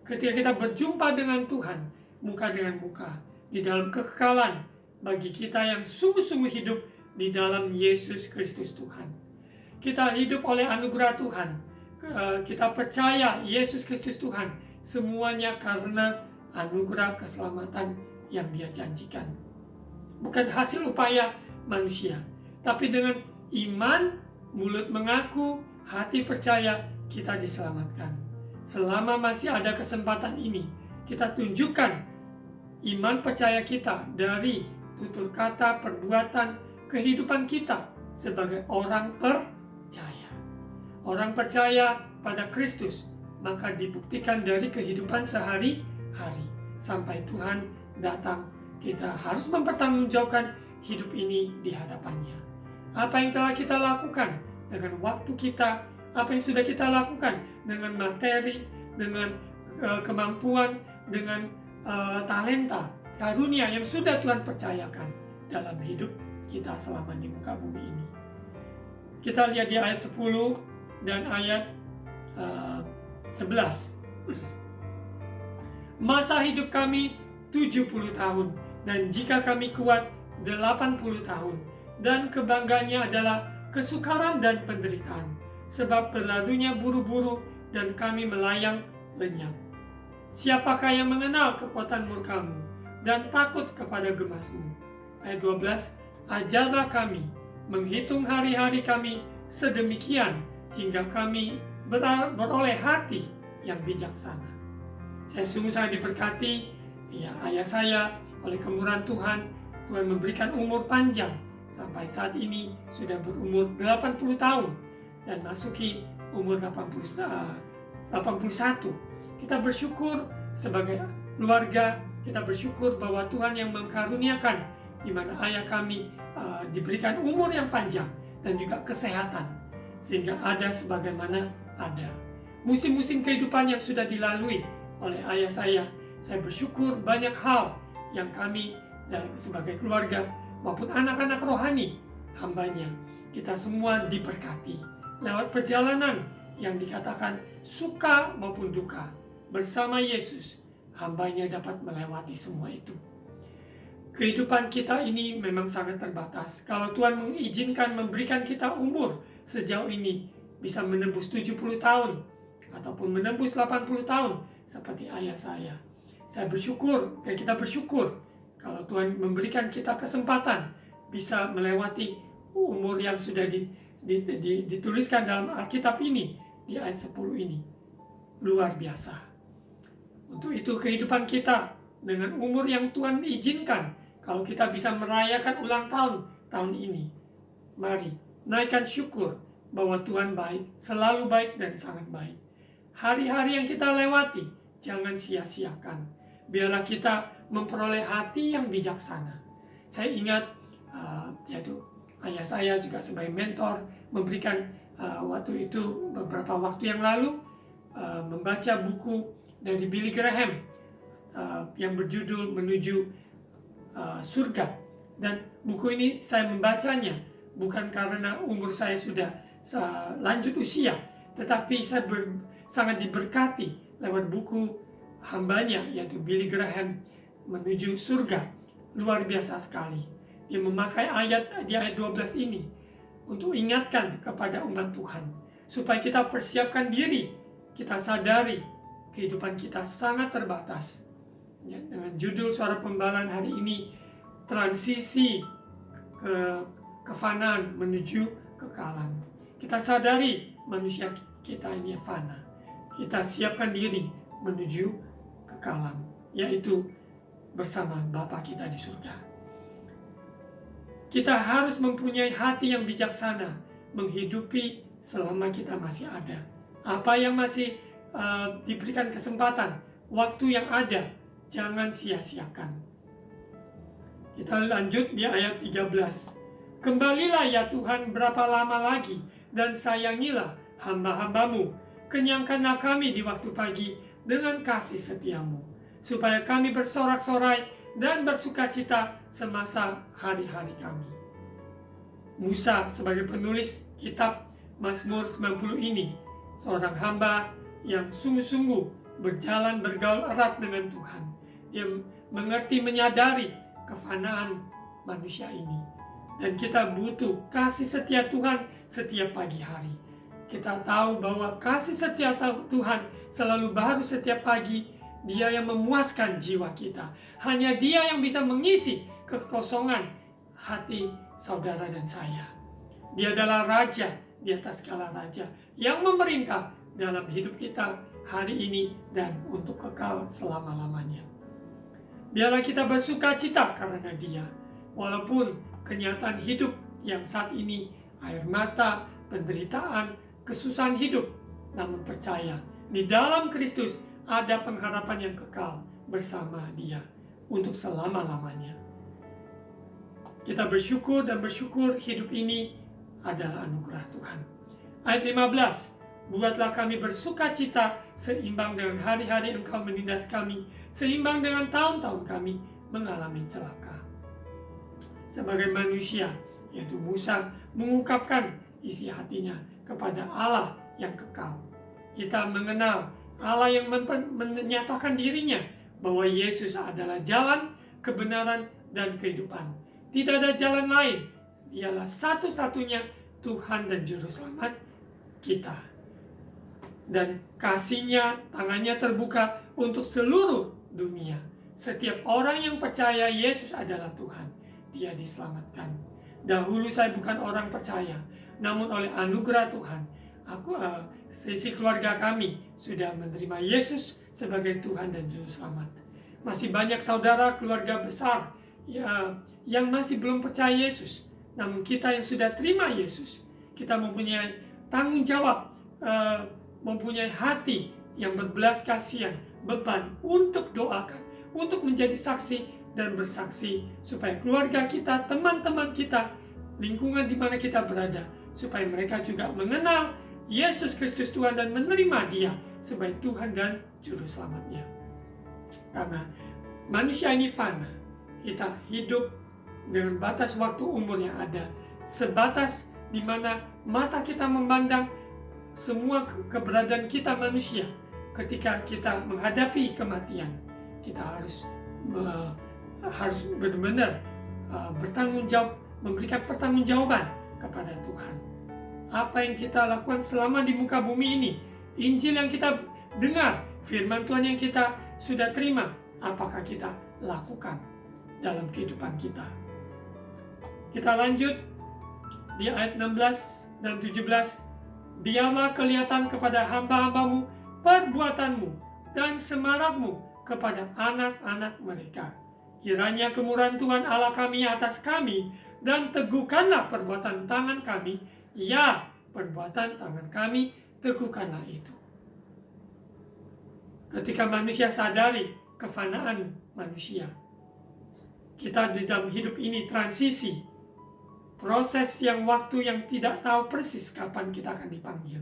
ketika kita berjumpa dengan Tuhan, muka dengan muka, di dalam kekekalan bagi kita yang sungguh-sungguh hidup di dalam Yesus Kristus Tuhan. Kita hidup oleh anugerah Tuhan. Kita percaya Yesus Kristus Tuhan. Semuanya karena anugerah keselamatan yang Dia janjikan. Bukan hasil upaya manusia, tapi dengan iman, mulut mengaku, hati percaya, kita diselamatkan. Selama masih ada kesempatan ini, kita tunjukkan iman percaya kita dari tutur kata, perbuatan, kehidupan kita sebagai orang percaya. Orang percaya pada Kristus, maka dibuktikan dari kehidupan sehari-hari. Sampai Tuhan datang, kita harus mempertanggungjawabkan hidup ini di hadapannya. Apa yang telah kita lakukan dengan waktu kita, apa yang sudah kita lakukan dengan materi, dengan kemampuan, dengan talenta, karunia yang sudah Tuhan percayakan dalam hidup kita selama di muka bumi ini. Kita lihat di ayat 10 dan ayat 11. Masa hidup kami 70 tahun, dan jika kami kuat 80 tahun, dan kebanggaannya adalah kesukaran dan penderitaan, sebab berlalunya buru-buru dan kami melayang lenyap. Siapakah yang mengenal kekuatan murka-Mu dan takut kepada gemas-Mu? Ayat 12, ajarlah kami menghitung hari-hari kami sedemikian hingga kami beroleh hati yang bijaksana. Saya sungguh sangat diberkati, ya, ayah saya oleh kemurahan Tuhan, Tuhan memberikan umur panjang sampai saat ini sudah berumur 80 tahun dan masuki umur 81. Kita bersyukur sebagai keluarga, kita bersyukur bahwa Tuhan yang mengkaruniakan di mana ayah kami diberikan umur yang panjang dan juga kesehatan sehingga ada sebagaimana ada. Musim-musim kehidupan yang sudah dilalui oleh ayah saya bersyukur banyak hal yang kami sebagai keluarga maupun anak-anak rohani hambanya, kita semua diberkati lewat perjalanan yang dikatakan suka maupun duka. Bersama Yesus, hambanya dapat melewati semua itu. Kehidupan kita ini memang sangat terbatas. Kalau Tuhan mengizinkan memberikan kita umur sejauh ini, bisa menembus 70 tahun ataupun menembus 80 tahun seperti ayah saya. Saya bersyukur, dan kita bersyukur kalau Tuhan memberikan kita kesempatan bisa melewati umur yang sudah dituliskan dalam Alkitab ini, di ayat 10 ini. Luar biasa. Untuk itu kehidupan kita dengan umur yang Tuhan izinkan, kalau kita bisa merayakan ulang tahun ini, mari naikkan syukur bahwa Tuhan baik, selalu baik dan sangat baik. Hari-hari yang kita lewati, jangan sia-siakan. Biarlah kita memperoleh hati yang bijaksana. Saya ingat, yaitu ayah saya juga sebagai mentor, memberikan waktu itu beberapa waktu yang lalu, membaca buku dari Billy Graham yang berjudul Menuju Surga. Dan buku ini saya membacanya bukan karena umur saya sudah lanjut usia, tetapi saya sangat diberkati lewat buku hambanya, yaitu Billy Graham, Menuju Surga. Luar biasa sekali. Dia memakai di ayat 12 ini untuk ingatkan kepada umat Tuhan, supaya kita persiapkan diri, kita sadari kehidupan kita sangat terbatas. Ya, dengan judul Suara Pembalahan hari ini, transisi ke kefanaan menuju kekalan. Kita sadari manusia kita ini fana. Kita siapkan diri menuju kekalan, yaitu bersama Bapa kita di surga. Kita harus mempunyai hati yang bijaksana, menghidupi selama kita masih ada. Apa yang masih diberikan kesempatan, waktu yang ada, jangan sia-siakan. Kita lanjut di ayat 13. Kembalilah ya Tuhan berapa lama lagi, dan sayangilah hamba-hambamu. Kenyangkanlah kami di waktu pagi dengan kasih setiamu, supaya kami bersorak-sorai dan bersukacita semasa hari-hari kami. Musa sebagai penulis kitab Mazmur 90 ini, seorang hamba yang sungguh-sungguh bergaul erat dengan Tuhan. Dia mengerti, menyadari kefanaan manusia ini. Dan kita butuh kasih setia Tuhan setiap pagi hari. Kita tahu bahwa kasih setia Tuhan selalu baru setiap pagi. Dia yang memuaskan jiwa kita. Hanya Dia yang bisa mengisi kekosongan hati saudara dan saya. Dia adalah Raja di atas segala raja yang memerintah dalam hidup kita hari ini dan untuk kekal selama-lamanya. Biarlah kita bersuka cita karena Dia. Walaupun kenyataan hidup yang saat ini, air mata, penderitaan, kesusahan hidup, namun percaya di dalam Kristus ada pengharapan yang kekal bersama Dia untuk selama-lamanya. Kita bersyukur dan bersyukur hidup ini adalah anugerah Tuhan. Ayat 15. Buatlah kami bersuka cita seimbang dengan hari-hari Engkau menindas kami, seimbang dengan tahun-tahun kami mengalami celaka. Sebagai manusia, yaitu Musa mengungkapkan isi hatinya kepada Allah yang kekal. Kita mengenal Allah yang menyatakan dirinya bahwa Yesus adalah jalan, kebenaran, dan kehidupan. Tidak ada jalan lain. Dialah satu-satunya Tuhan dan Juru Selamat kita. Dan kasih-Nya, tangannya terbuka untuk seluruh dunia. Setiap orang yang percaya Yesus adalah Tuhan, dia diselamatkan. Dahulu saya bukan orang percaya, namun oleh anugerah Tuhan, sisi keluarga kami sudah menerima Yesus sebagai Tuhan dan Juru Selamat. Masih banyak saudara keluarga besar yang masih belum percaya Yesus. Namun kita yang sudah terima Yesus, kita mempunyai tanggung jawab, mempunyai hati yang berbelas kasihan, beban untuk doakan, untuk menjadi saksi dan bersaksi, supaya keluarga kita, teman-teman kita, lingkungan di mana kita berada, supaya mereka juga mengenal Yesus Kristus Tuhan dan menerima Dia sebagai Tuhan dan Juru Selamatnya. Karena manusia ini fana, kita hidup dengan batas waktu umur yang ada, sebatas di mana mata kita memandang semua keberadaan kita manusia. Ketika kita menghadapi kematian, kita harus benar-benar bertanggung jawab, memberikan pertanggungjawaban kepada Tuhan. Apa yang kita lakukan selama di muka bumi ini, Injil yang kita dengar, firman Tuhan yang kita sudah terima, apakah kita lakukan dalam kehidupan kita? Kita lanjut di ayat 16 dan 17. Biarlah kelihatan kepada hamba-hambamu perbuatanmu dan semarakmu kepada anak-anak mereka. Kiranya kemurahan Tuhan Allah kami atas kami, dan teguhkanlah perbuatan tangan kami, ya, perbuatan tangan kami, teguhkanlah itu. Ketika manusia sadari kefanaan manusia, kita di dalam hidup ini transisi, proses waktu yang tidak tahu persis kapan kita akan dipanggil.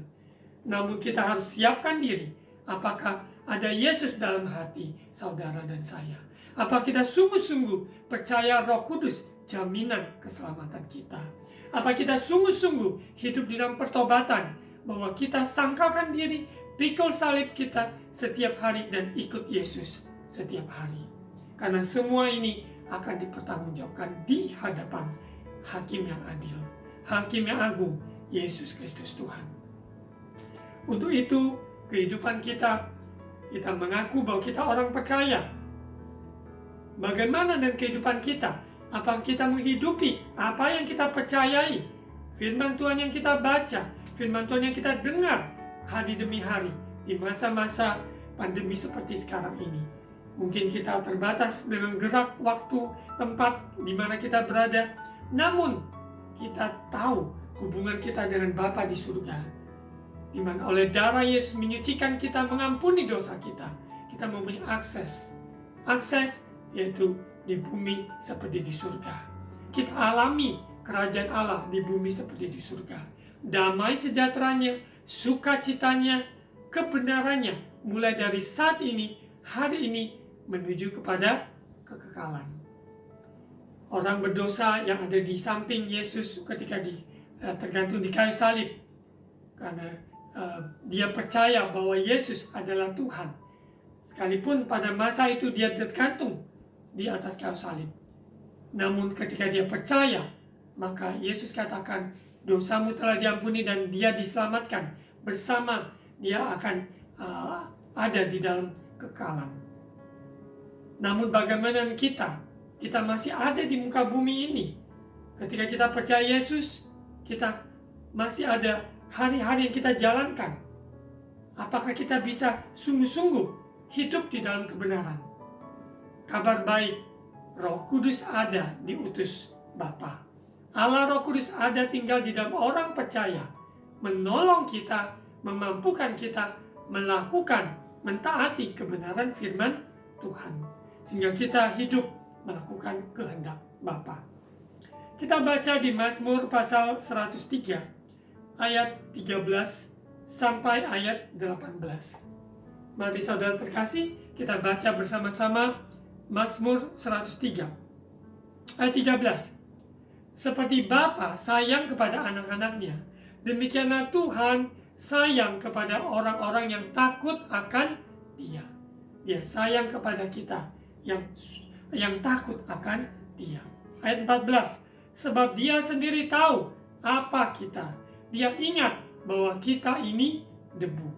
Namun kita harus siapkan diri. Apakah ada Yesus dalam hati saudara dan saya? Apa kita sungguh-sungguh percaya Roh Kudus jaminan keselamatan kita? Apa kita sungguh-sungguh hidup di dalam pertobatan, bahwa kita sangkalkan diri, pikul salib kita setiap hari dan ikut Yesus setiap hari? Karena semua ini akan dipertanggungjawabkan di hadapan Hakim yang adil, Hakim yang agung, Yesus Kristus Tuhan. Untuk itu, kehidupan kita mengaku bahwa kita orang percaya. Bagaimana dengan kehidupan kita? Apakah kita menghidupi apa yang kita percayai? Firman Tuhan yang kita baca, firman Tuhan yang kita dengar hari demi hari di masa-masa pandemi seperti sekarang ini. Mungkin kita terbatas dengan gerak, waktu, tempat di mana kita berada. Namun, kita tahu hubungan kita dengan Bapa di surga, di mana oleh darah Yesus menyucikan kita, mengampuni dosa kita. Kita mempunyai akses yaitu di bumi seperti di surga. Kita alami kerajaan Allah di bumi seperti di surga. Damai sejahteranya, sukacitanya, kebenarannya, mulai dari saat ini, hari ini, menuju kepada kekekalan. Orang berdosa yang ada di samping Yesus ketika tergantung di kayu salib, karena dia percaya bahwa Yesus adalah Tuhan, sekalipun pada masa itu dia tergantung di atas kayu salib. Namun ketika dia percaya, maka Yesus katakan, dosamu telah diampuni, dan dia diselamatkan bersama, dia akan ada di dalam kekekalan. Namun bagaimana kita masih ada di muka bumi ini. Ketika kita percaya Yesus, kita masih ada hari-hari yang kita jalankan. Apakah kita bisa sungguh-sungguh hidup di dalam kebenaran? Kabar baik, Roh Kudus ada diutus Bapa. Allah Roh Kudus ada tinggal di dalam orang percaya, menolong kita, memampukan kita melakukan, mentaati kebenaran firman Tuhan, sehingga kita hidup melakukan kehendak Bapa. Kita baca di Mazmur pasal 103 ayat 13 sampai ayat 18. Mari saudara terkasih, kita baca bersama-sama Mazmur 103 ayat 13. Seperti Bapa sayang kepada anak-anaknya, demikianlah Tuhan sayang kepada orang-orang yang takut akan Dia. Dia sayang kepada kita yang takut akan Dia. Ayat 14. Sebab Dia sendiri tahu apa kita. Dia ingat bahwa kita ini debu.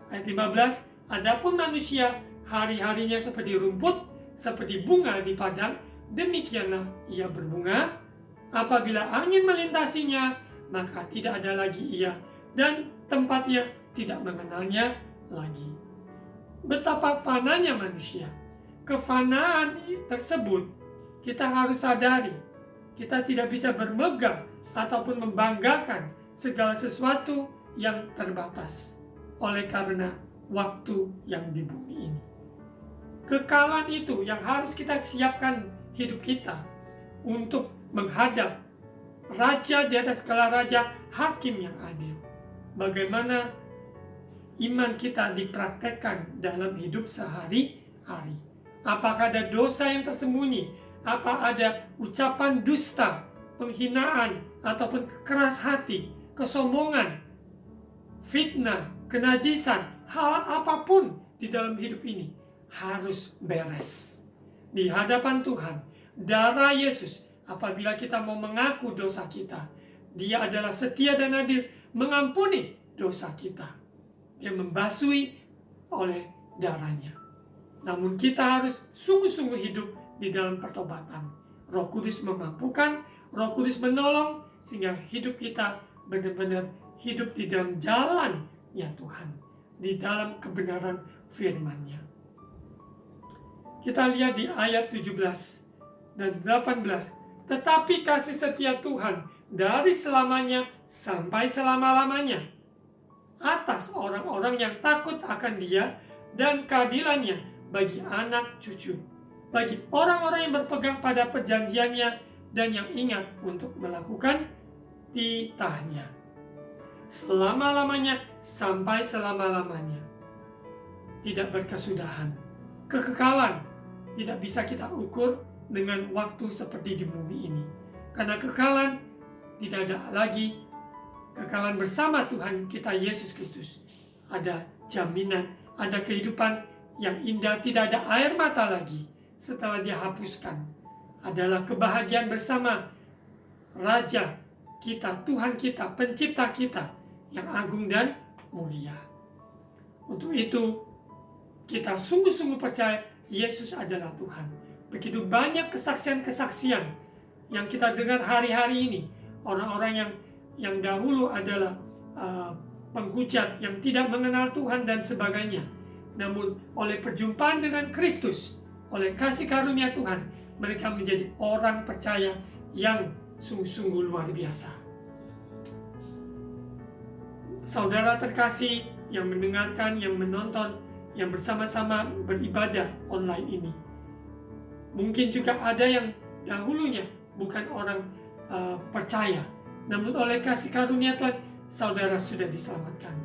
Ayat 15. Adapun manusia hari-harinya seperti rumput, seperti bunga di padang, demikianlah ia berbunga Apabila angin melintasinya, maka tidak ada lagi ia, dan tempatnya tidak mengenalnya lagi. Betapa fananya manusia. Kefanaan tersebut kita harus sadari. Kita tidak bisa bermegah ataupun membanggakan segala sesuatu yang terbatas oleh karena waktu yang di bumi ini. Kekalan itu yang harus kita siapkan hidup kita untuk menghadap Raja di atas segala raja, Hakim yang adil. Bagaimana iman kita dipraktekkan dalam hidup sehari-hari? Apakah ada dosa yang tersembunyi? Apa ada ucapan dusta, penghinaan, ataupun keras hati, kesombongan, fitnah, kenajisan, hal apapun di dalam hidup ini harus beres di hadapan Tuhan. Darah Yesus, apabila kita mau mengaku dosa kita, Dia adalah setia dan adil mengampuni dosa kita. Dia membasui oleh darahnya. Namun kita harus sungguh-sungguh hidup di dalam pertobatan. Roh Kudus memampukan, Roh Kudus menolong, sehingga hidup kita benar-benar hidup di dalam jalannya Tuhan, di dalam kebenaran firman-Nya. Kita lihat di ayat 17 dan 18. Tetapi kasih setia Tuhan dari selamanya sampai selama-lamanya atas orang-orang yang takut akan Dia, dan keadilannya bagi anak cucu, bagi orang-orang yang berpegang pada perjanjiannya dan yang ingat untuk melakukan titahnya. Selama-lamanya sampai selama-lamanya. Tidak berkesudahan. Kekekalan tidak bisa kita ukur dengan waktu seperti di bumi ini. Karena kekekalan tidak ada lagi kekekalan bersama Tuhan kita Yesus Kristus. Ada jaminan, ada kehidupan yang indah, tidak ada air mata lagi setelah Dia hapuskan. Adalah kebahagiaan bersama Raja kita, Tuhan kita, pencipta kita yang agung dan mulia. Untuk itu kita sungguh-sungguh percaya Yesus adalah Tuhan. Begitu banyak kesaksian-kesaksian yang kita dengar hari-hari ini. Orang-orang yang dahulu adalah penghujat yang tidak mengenal Tuhan dan sebagainya. Namun oleh perjumpaan dengan Kristus, oleh kasih karunia Tuhan, mereka menjadi orang percaya yang sungguh-sungguh luar biasa. Saudara terkasih yang mendengarkan, yang menonton, yang bersama-sama beribadah online ini, mungkin juga ada yang dahulunya bukan orang percaya, namun oleh kasih karunia Tuhan, saudara sudah diselamatkan.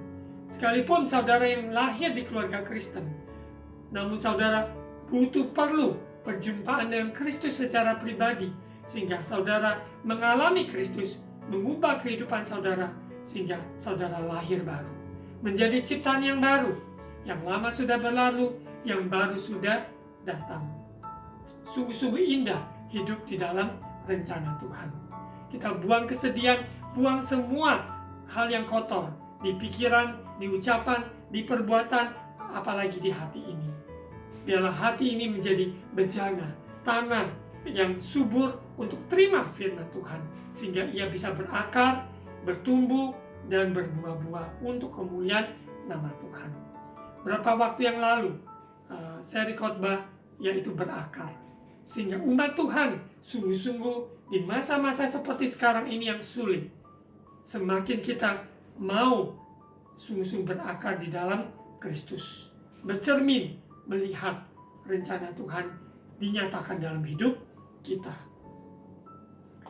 Sekalipun saudara yang lahir di keluarga Kristen, namun saudara perlu perjumpaan dengan Kristus secara pribadi, sehingga saudara mengalami Kristus, mengubah kehidupan saudara, sehingga saudara lahir baru, menjadi ciptaan yang baru. Yang lama sudah berlalu, yang baru sudah datang. Sungguh-sungguh indah hidup di dalam rencana Tuhan. Kita buang kesedihan, buang semua hal yang kotor di pikiran, di ucapan, di perbuatan, apalagi di hati ini. Biarlah hati ini menjadi bejana, tanah yang subur untuk terima firman Tuhan, sehingga ia bisa berakar, bertumbuh, dan berbuah-buah untuk kemuliaan nama Tuhan. Berapa waktu yang lalu, seri khotbah yaitu berakar. Sehingga umat Tuhan sungguh-sungguh di masa-masa seperti sekarang ini yang sulit, semakin kita mau sungguh-sungguh berakar di dalam Kristus, bercermin, melihat rencana Tuhan dinyatakan dalam hidup kita.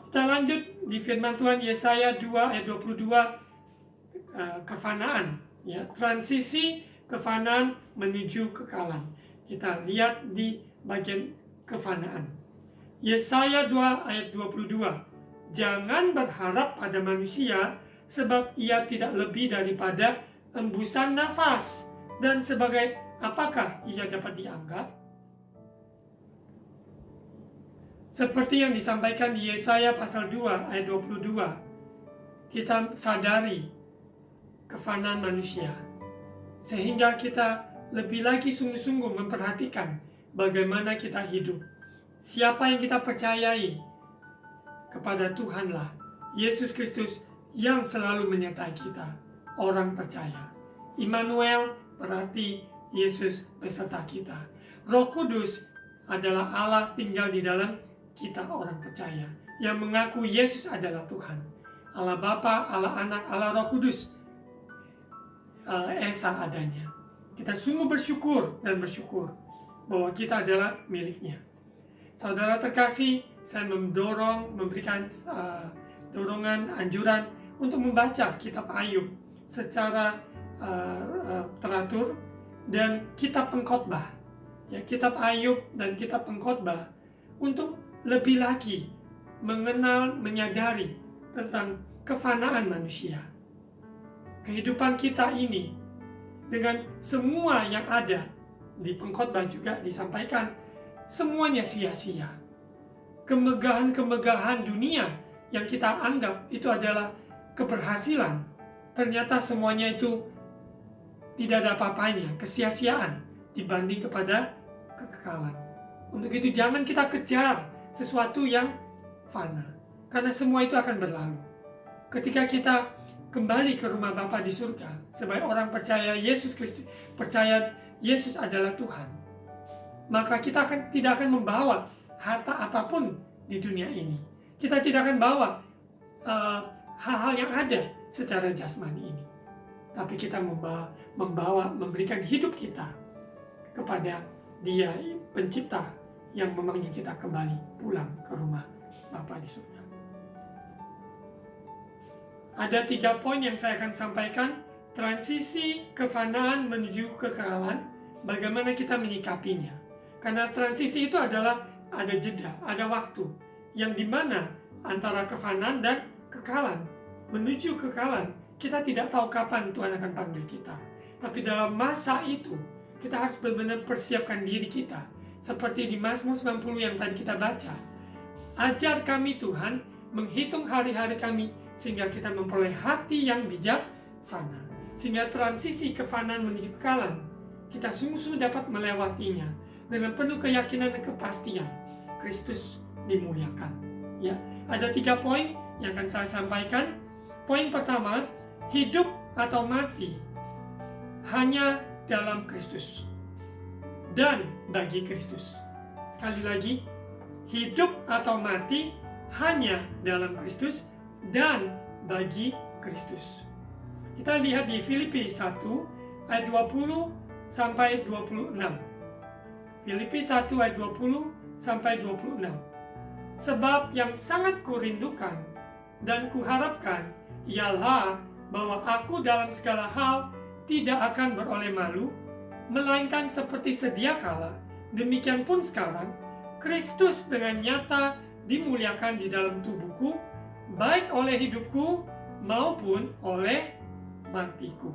Kita lanjut di firman Tuhan Yesaya 2 ayat 22, kefanaan, ya, transisi kefanaan menuju kekalan. Kita lihat di bagian kefanaan. Yesaya 2 ayat 22. Jangan berharap pada manusia, sebab ia tidak lebih daripada embusan nafas, dan sebagai apakah ia dapat dianggap? Seperti yang disampaikan di Yesaya pasal 2 ayat 22. Kita sadari kefanaan manusia, sehingga kita lebih lagi sungguh-sungguh memperhatikan bagaimana kita hidup, siapa yang kita percayai. kepada Tuhanlah Yesus Kristus yang selalu menyertai kita, orang percaya. Immanuel berarti Yesus beserta kita. Roh Kudus adalah Allah tinggal di dalam kita, orang percaya, yang mengaku Yesus adalah Tuhan. Allah Bapa, Allah Anak, Allah Roh Kudus, Esa adanya. Kita sungguh bersyukur dan bersyukur bahwa kita adalah miliknya. Saudara terkasih, saya memberikan dorongan, anjuran untuk membaca kitab Ayub secara teratur, dan kitab Pengkhotbah, ya, kitab Ayub dan kitab Pengkhotbah, untuk lebih lagi mengenal, menyadari tentang kefanaan manusia. Kehidupan kita ini dengan semua yang ada di Pengkhotbah juga disampaikan, semuanya sia-sia. Kemegahan-kemegahan dunia yang kita anggap itu adalah keberhasilan, ternyata semuanya itu tidak ada apa-apanya, kesia-siaan dibanding kepada kekekalan. Untuk itu jangan kita kejar sesuatu yang fana, karena semua itu akan berlalu. Ketika kita kembali ke rumah Bapa di surga sebagai orang percaya Yesus Kristus, percaya Yesus adalah Tuhan, maka kita tidak akan membawa harta apapun di dunia ini. Kita tidak akan bawa hal-hal yang ada secara jasmani ini, tapi kita memberikan hidup kita kepada Dia pencipta yang memanggil kita kembali pulang ke rumah Bapa di surga. Ada 3 poin yang saya akan sampaikan. Transisi kefanaan menuju kekekalan, bagaimana kita menyikapinya. Karena transisi itu adalah ada jeda, ada waktu yang dimana antara kefanaan dan kekekalan. Menuju kekekalan, kita tidak tahu kapan Tuhan akan panggil kita. Tapi dalam masa itu, kita harus benar-benar persiapkan diri kita. Seperti di Mazmur 90 yang tadi kita baca. Ajar kami Tuhan menghitung hari-hari kami, sehingga kita memperoleh hati yang bijaksana. Sehingga transisi kefanaan menuju kekekalan, kita sungguh-sungguh dapat melewatinya dengan penuh keyakinan dan kepastian Kristus dimuliakan. Ya, ada 3 poin yang akan saya sampaikan. Poin pertama, hidup atau mati hanya dalam Kristus dan bagi Kristus. Sekali lagi, hidup atau mati hanya dalam Kristus dan bagi Kristus. Kita lihat di Filipi 1 ayat 20 sampai 26. Filipi 1 ayat 20 sampai 26. Sebab yang sangat kurindukan dan kuharapkan ialah bahwa aku dalam segala hal tidak akan beroleh malu, melainkan seperti sedia kala, demikian pun sekarang, Kristus dengan nyata dimuliakan di dalam tubuhku, baik oleh hidupku maupun oleh matiku.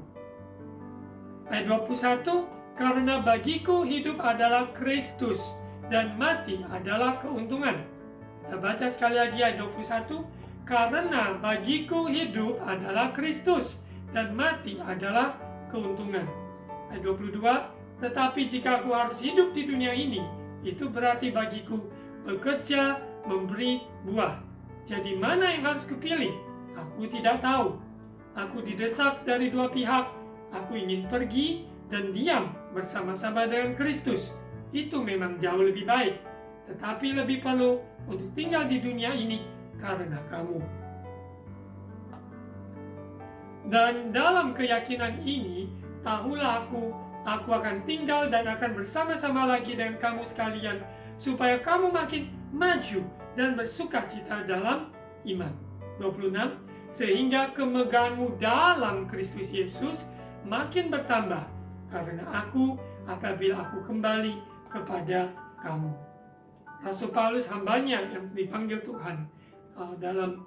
Ayat 21, karena bagiku hidup adalah Kristus dan mati adalah keuntungan. Kita baca sekali lagi ayat 21, karena bagiku hidup adalah Kristus dan mati adalah keuntungan. Ayat 22, tetapi jika aku harus hidup di dunia ini, itu berarti bagiku bekerja memberi buah. Jadi mana yang harus kupilih? Aku tidak tahu. Aku didesak dari 2 pihak. Aku ingin pergi dan diam bersama-sama dengan Kristus. Itu memang jauh lebih baik. Tetapi lebih perlu untuk tinggal di dunia ini karena kamu. Dan dalam keyakinan ini, tahulah aku akan tinggal dan akan bersama-sama lagi dengan kamu sekalian, supaya kamu makin maju dan bersukacita dalam iman. 26, sehingga kemegahanmu dalam Kristus Yesus makin bertambah, karena aku apabila aku kembali kepada kamu. Rasul Paulus, hambanya yang dipanggil Tuhan dalam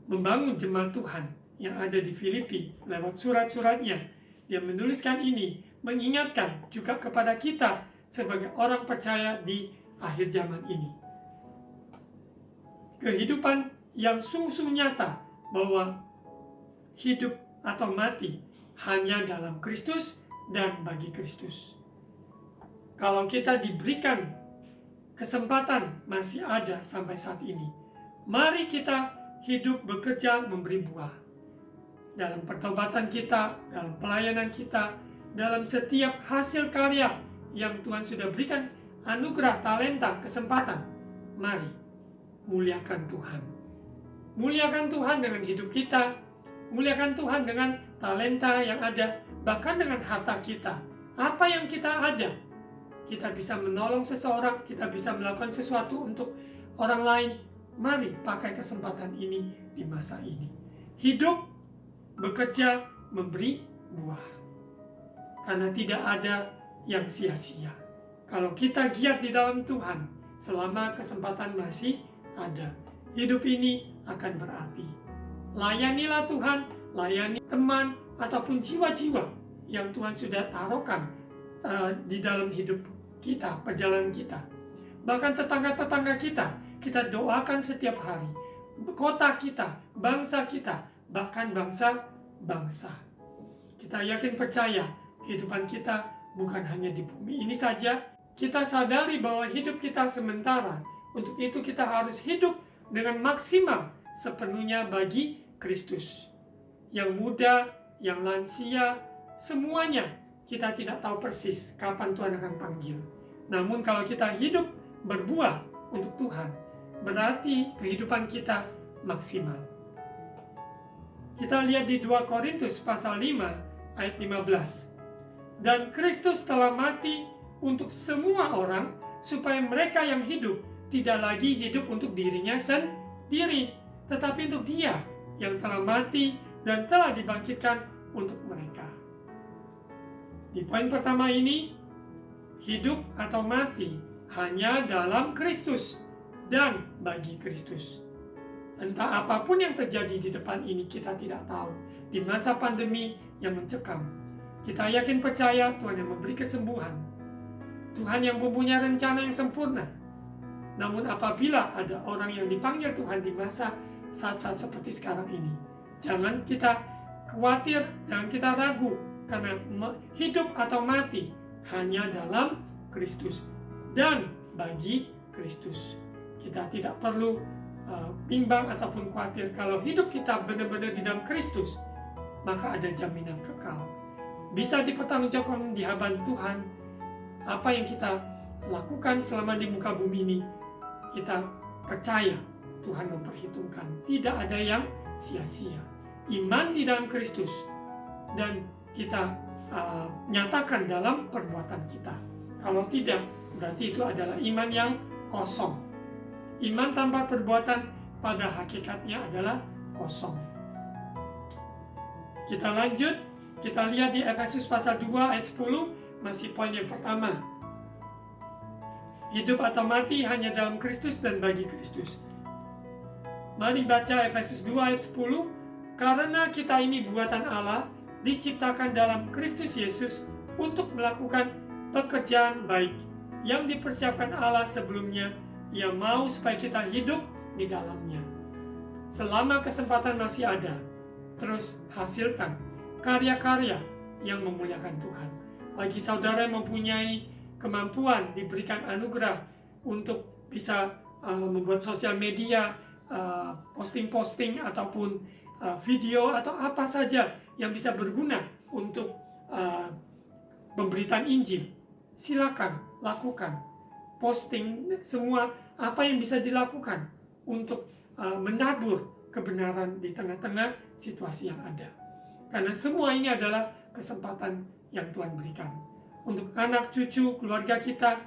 membangun jemaat Tuhan yang ada di Filipi, lewat surat-suratnya, dia menuliskan ini, mengingatkan juga kepada kita sebagai orang percaya di akhir zaman ini. Kehidupan yang sungguh-sungguh nyata bahwa hidup atau mati hanya dalam Kristus dan bagi Kristus. Kalau kita diberikan kesempatan masih ada sampai saat ini. Mari kita hidup bekerja memberi buah. Dalam pertobatan kita, dalam pelayanan kita, dalam setiap hasil karya yang Tuhan sudah berikan anugerah, talenta, kesempatan. Mari muliakan Tuhan. Muliakan Tuhan dengan hidup kita, muliakan Tuhan dengan talenta yang ada, bahkan dengan harta kita. Apa yang kita ada, kita bisa menolong seseorang, kita bisa melakukan sesuatu untuk orang lain. Mari pakai kesempatan ini di masa ini. Hidup, bekerja, memberi buah. Karena tidak ada yang sia-sia. Kalau kita giat di dalam Tuhan, selama kesempatan masih ada, hidup ini akan berarti. Layanilah Tuhan, layani teman ataupun jiwa-jiwa yang Tuhan sudah taruhkan di dalam hidup kita, perjalanan kita. Bahkan tetangga-tetangga kita doakan setiap hari. Kota kita, bangsa kita, bahkan bangsa-bangsa. Kita yakin percaya kehidupan kita bukan hanya di bumi ini saja. Kita sadari bahwa hidup kita sementara. Untuk itu kita harus hidup dengan maksimal sepenuhnya bagi Kristus. Yang muda, yang lansia, semuanya kita tidak tahu persis kapan Tuhan akan panggil. Namun kalau kita hidup berbuah untuk Tuhan, berarti kehidupan kita maksimal. Kita lihat di 2 Korintus pasal 5 ayat 15. Dan Kristus telah mati untuk semua orang, supaya mereka yang hidup tidak lagi hidup untuk dirinya sendiri, tetapi untuk Dia yang telah mati dan telah dibangkitkan untuk mereka. Di poin pertama ini, hidup atau mati hanya dalam Kristus dan bagi Kristus. Entah apapun yang terjadi di depan ini, kita tidak tahu. Di masa pandemi yang mencekam, kita yakin percaya Tuhan yang memberi kesembuhan, Tuhan yang mempunyai rencana yang sempurna. Namun apabila ada orang yang dipanggil Tuhan di masa saat-saat seperti sekarang ini, jangan kita khawatir, jangan kita ragu, karena hidup atau mati hanya dalam Kristus dan bagi Kristus. Kita tidak perlu bimbang ataupun khawatir. Kalau hidup kita benar-benar di dalam Kristus, maka ada jaminan kekal. Bisa dipertanggungjawabkan di hadapan Tuhan. Apa yang kita lakukan selama di muka bumi ini, kita percaya Tuhan memperhitungkan. Tidak ada yang sia-sia. Iman di dalam Kristus dan kita nyatakan dalam perbuatan kita. Kalau tidak, berarti itu adalah iman yang kosong. Iman tanpa perbuatan pada hakikatnya adalah kosong. Kita lanjut, kita lihat di Efesus pasal 2 ayat 10, masih poin yang pertama. Hidup atau mati hanya dalam Kristus dan bagi Kristus. Mari baca Efesus 2 ayat 10. Karena kita ini buatan Allah, diciptakan dalam Kristus Yesus untuk melakukan pekerjaan baik yang dipersiapkan Allah sebelumnya. Ia mau supaya kita hidup di dalamnya. Selama kesempatan masih ada, terus hasilkan karya-karya yang memuliakan Tuhan. Bagi saudara yang mempunyai kemampuan, diberikan anugerah untuk bisa membuat sosial media, posting-posting ataupun video atau apa saja yang bisa berguna untuk pemberitaan Injil, silakan lakukan. Posting semua apa yang bisa dilakukan untuk menabur kebenaran di tengah-tengah situasi yang ada. Karena semua ini adalah kesempatan yang Tuhan berikan untuk anak cucu, keluarga kita,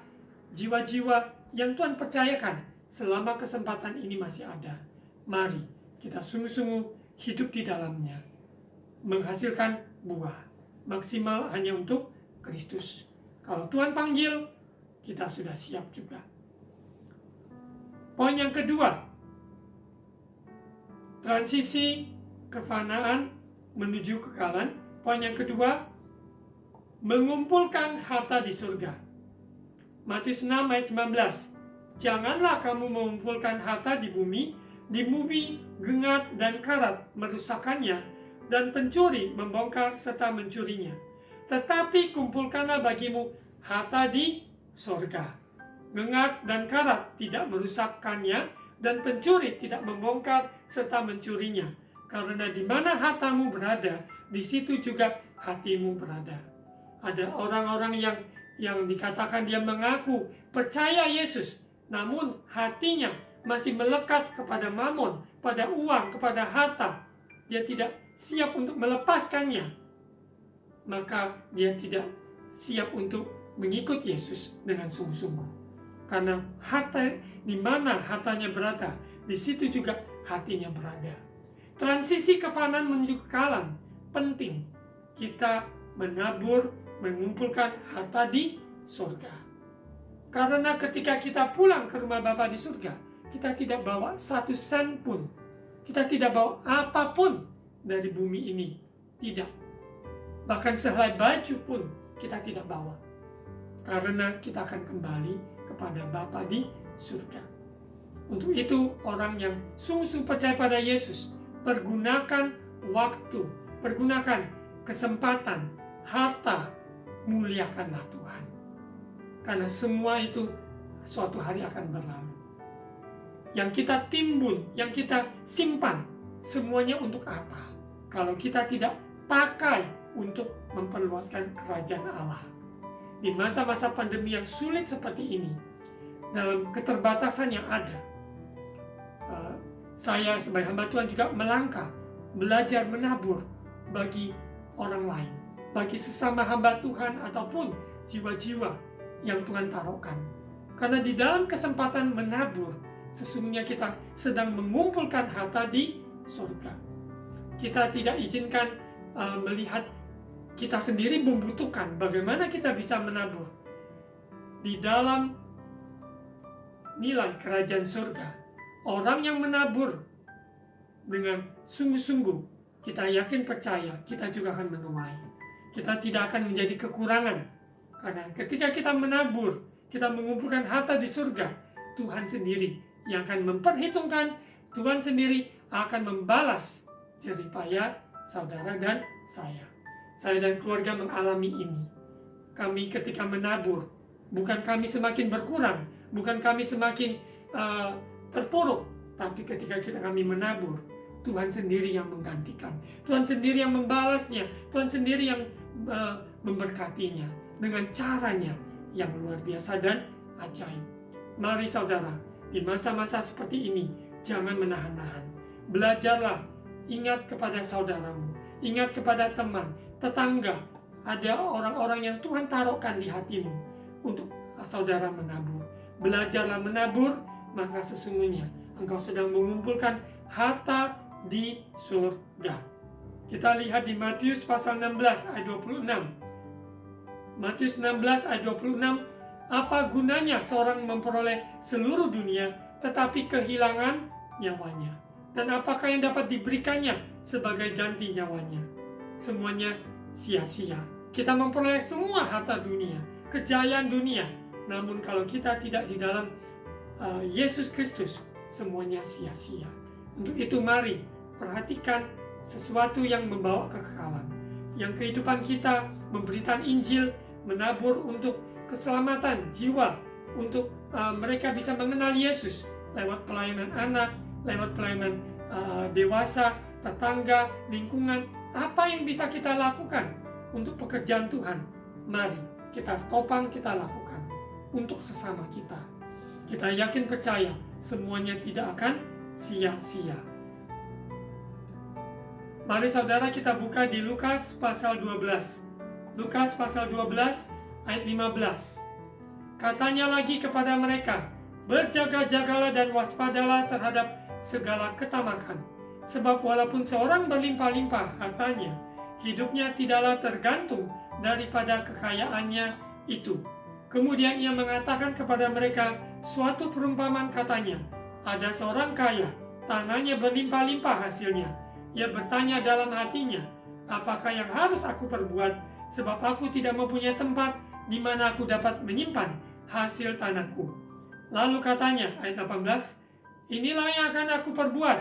jiwa-jiwa yang Tuhan percayakan selama kesempatan ini masih ada. Mari kita sungguh-sungguh hidup di dalamnya, menghasilkan buah maksimal hanya untuk Kristus. Kalau Tuhan panggil, kita sudah siap juga. Poin yang kedua, transisi kefanaan menuju kekekalan. Poin yang kedua, mengumpulkan harta di surga. Matius 6 ayat 19. Janganlah kamu mengumpulkan harta di bumi gengat dan karat merusakkannya, dan pencuri membongkar serta mencurinya. Tetapi kumpulkanlah bagimu harta di sorga. ngengat dan karat tidak merusakkannya, dan pencuri tidak membongkar serta mencurinya. Karena di mana hartamu berada, di situ juga hatimu berada. Ada orang-orang yang dikatakan dia mengaku percaya Yesus, namun hatinya masih melekat kepada mamon, pada uang, kepada harta. Dia tidak siap untuk melepaskannya. Maka dia tidak siap untuk mengikut Yesus dengan sungguh-sungguh. Karena harta, di mana hartanya berada, di situ juga hatinya berada. Transisi kefanaan menuju kekekalan penting. Kita menabur, mengumpulkan harta di surga. Karena ketika kita pulang ke rumah Bapa di surga, kita tidak bawa 1 sen pun. Kita tidak bawa apapun dari bumi ini. Tidak. Bahkan sehelai baju pun kita tidak bawa. Karena kita akan kembali kepada Bapa di surga. Untuk itu, orang yang sungguh-sungguh percaya pada Yesus, pergunakan waktu, pergunakan kesempatan, harta, muliakanlah Tuhan. Karena semua itu suatu hari akan berlalu. Yang kita timbun, yang kita simpan, semuanya untuk apa? Kalau kita tidak pakai untuk memperluaskan kerajaan Allah. Di masa-masa pandemi yang sulit seperti ini, dalam keterbatasan yang ada, saya sebagai hamba Tuhan juga melangkah, belajar menabur bagi orang lain, bagi sesama hamba Tuhan ataupun jiwa-jiwa yang Tuhan taruhkan. Karena di dalam kesempatan menabur, sesungguhnya kita sedang mengumpulkan harta di surga. Kita tidak izinkan melihat kita sendiri membutuhkan, bagaimana kita bisa menabur. Di dalam nilai kerajaan surga, orang yang menabur dengan sungguh-sungguh, kita yakin percaya, kita juga akan menuai. Kita tidak akan menjadi kekurangan. Karena ketika kita menabur, kita mengumpulkan harta di surga, Tuhan sendiri yang akan memperhitungkan, Tuhan sendiri akan membalas jerih payah saudara dan saya. Saya dan keluarga mengalami ini. Kami ketika menabur, bukan kami semakin berkurang, bukan kami semakin terpuruk, tapi ketika kami menabur, Tuhan sendiri yang menggantikan, Tuhan sendiri yang membalasnya, Tuhan sendiri yang memberkatinya dengan caranya yang luar biasa dan ajaib. Mari saudara, di masa-masa seperti ini, jangan menahan-nahan. Belajarlah, ingat kepada saudaramu, ingat kepada teman, tetangga, ada orang-orang yang Tuhan taruhkan di hatimu untuk saudara menabur. Belajarlah menabur, maka sesungguhnya engkau sedang mengumpulkan harta di surga. Kita lihat di Matius pasal 16 ayat 26. Matius 16 ayat 26, apa gunanya seorang memperoleh seluruh dunia tetapi kehilangan nyawanya? Dan apakah yang dapat diberikannya sebagai ganti nyawanya? Semuanya sia-sia. Kita memperoleh semua harta dunia, kejayaan dunia, namun kalau kita tidak di dalam Yesus Kristus, semuanya sia-sia. Untuk itu mari perhatikan sesuatu yang membawa kekekalan. Yang kehidupan kita memberitakan Injil, menabur untuk keselamatan jiwa, untuk mereka bisa mengenal Yesus lewat pelayanan anak, lewat pelayanan dewasa, tetangga, lingkungan. Apa yang bisa kita lakukan untuk pekerjaan Tuhan? Mari kita topang, kita lakukan untuk sesama kita. Kita yakin percaya semuanya tidak akan sia-sia. Mari saudara kita buka di Lukas pasal 12. Lukas pasal 12 ayat 15. Katanya lagi kepada mereka, berjaga-jagalah dan waspadalah terhadap segala ketamakan. Sebab walaupun seorang berlimpah-limpah hartanya, hidupnya tidaklah tergantung daripada kekayaannya itu. Kemudian ia mengatakan kepada mereka suatu perumpamaan, katanya, ada seorang kaya, tanahnya berlimpah-limpah hasilnya. Ia bertanya dalam hatinya, apakah yang harus aku perbuat, sebab aku tidak mempunyai tempat di mana aku dapat menyimpan hasil tanahku. Lalu katanya, ayat 18, inilah yang akan aku perbuat.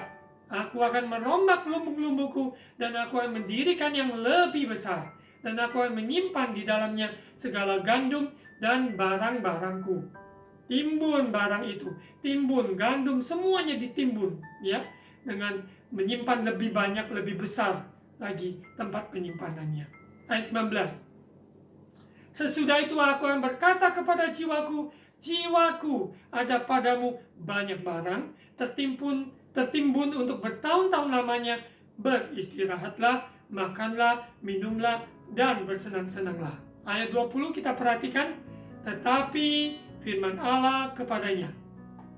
Aku akan merombak lumbung-lumbungku dan aku akan mendirikan yang lebih besar. Dan aku akan menyimpan di dalamnya segala gandum dan barang-barangku. Timbun barang itu, timbun, gandum, semuanya ditimbun, ya, dengan menyimpan lebih banyak, lebih besar lagi tempat penyimpanannya. Ayat 19. Sesudah itu aku yang berkata kepada jiwaku, jiwaku, ada padamu banyak barang, tertimbun untuk bertahun-tahun lamanya, beristirahatlah, makanlah, minumlah, dan bersenang-senanglah. Ayat 20 kita perhatikan, tetapi firman Allah kepadanya,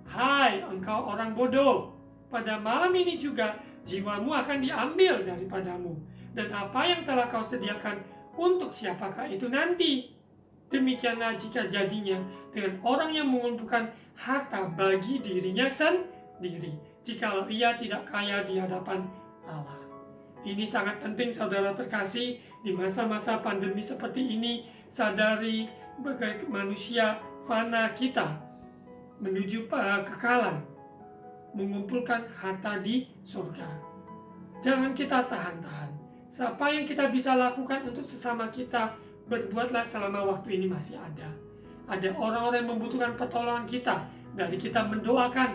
hai engkau orang bodoh, pada malam ini juga jiwamu akan diambil daripadamu, dan apa yang telah kau sediakan untuk siapakah itu nanti? Demikianlah jika jadinya dengan orang yang mengumpulkan harta bagi dirinya sendiri, jikalau ia tidak kaya di hadapan Allah. Ini sangat penting saudara terkasih, di masa-masa pandemi seperti ini. Sadari sebagai manusia fana kita menuju kekekalan, mengumpulkan harta di surga. Jangan kita tahan-tahan. Apa yang kita bisa lakukan untuk sesama kita, berbuatlah selama waktu ini masih ada. Ada orang-orang yang membutuhkan pertolongan kita. Dari kita mendoakan,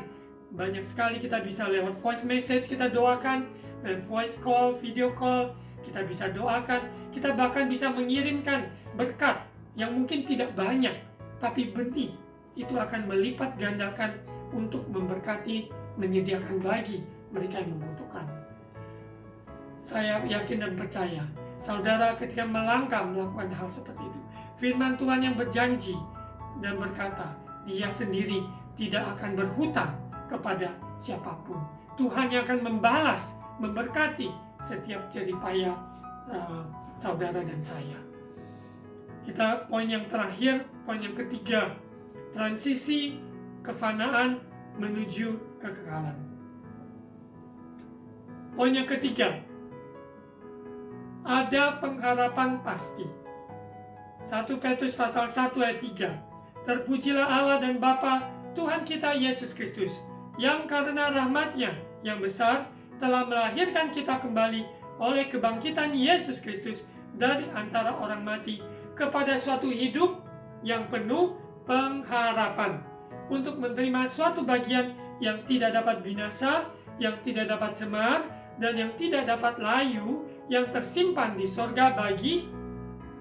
banyak sekali kita bisa lewat voice message kita doakan, dan voice call, video call, kita bisa doakan. Kita bahkan bisa mengirimkan berkat yang mungkin tidak banyak, tapi benih itu akan melipat gandakan untuk memberkati, menyediakan bagi mereka yang membutuhkan. Saya yakin dan percaya, saudara ketika melangkah melakukan hal seperti itu, firman Tuhan yang berjanji dan berkata, Dia sendiri tidak akan berhutang kepada siapapun. Tuhan yang akan membalas, memberkati setiap jerih payah saudara dan saya. Kita poin yang terakhir, poin yang ketiga, transisi kefanaan menuju kekekalan. Poin yang ketiga, ada pengharapan pasti. 1 Petrus pasal 1 ayat 3. Terpujilah Allah dan Bapa Tuhan kita Yesus Kristus, yang karena rahmat-Nya yang besar telah melahirkan kita kembali oleh kebangkitan Yesus Kristus dari antara orang mati kepada suatu hidup yang penuh pengharapan, untuk menerima suatu bagian yang tidak dapat binasa, yang tidak dapat cemar, dan yang tidak dapat layu, yang tersimpan di sorga bagi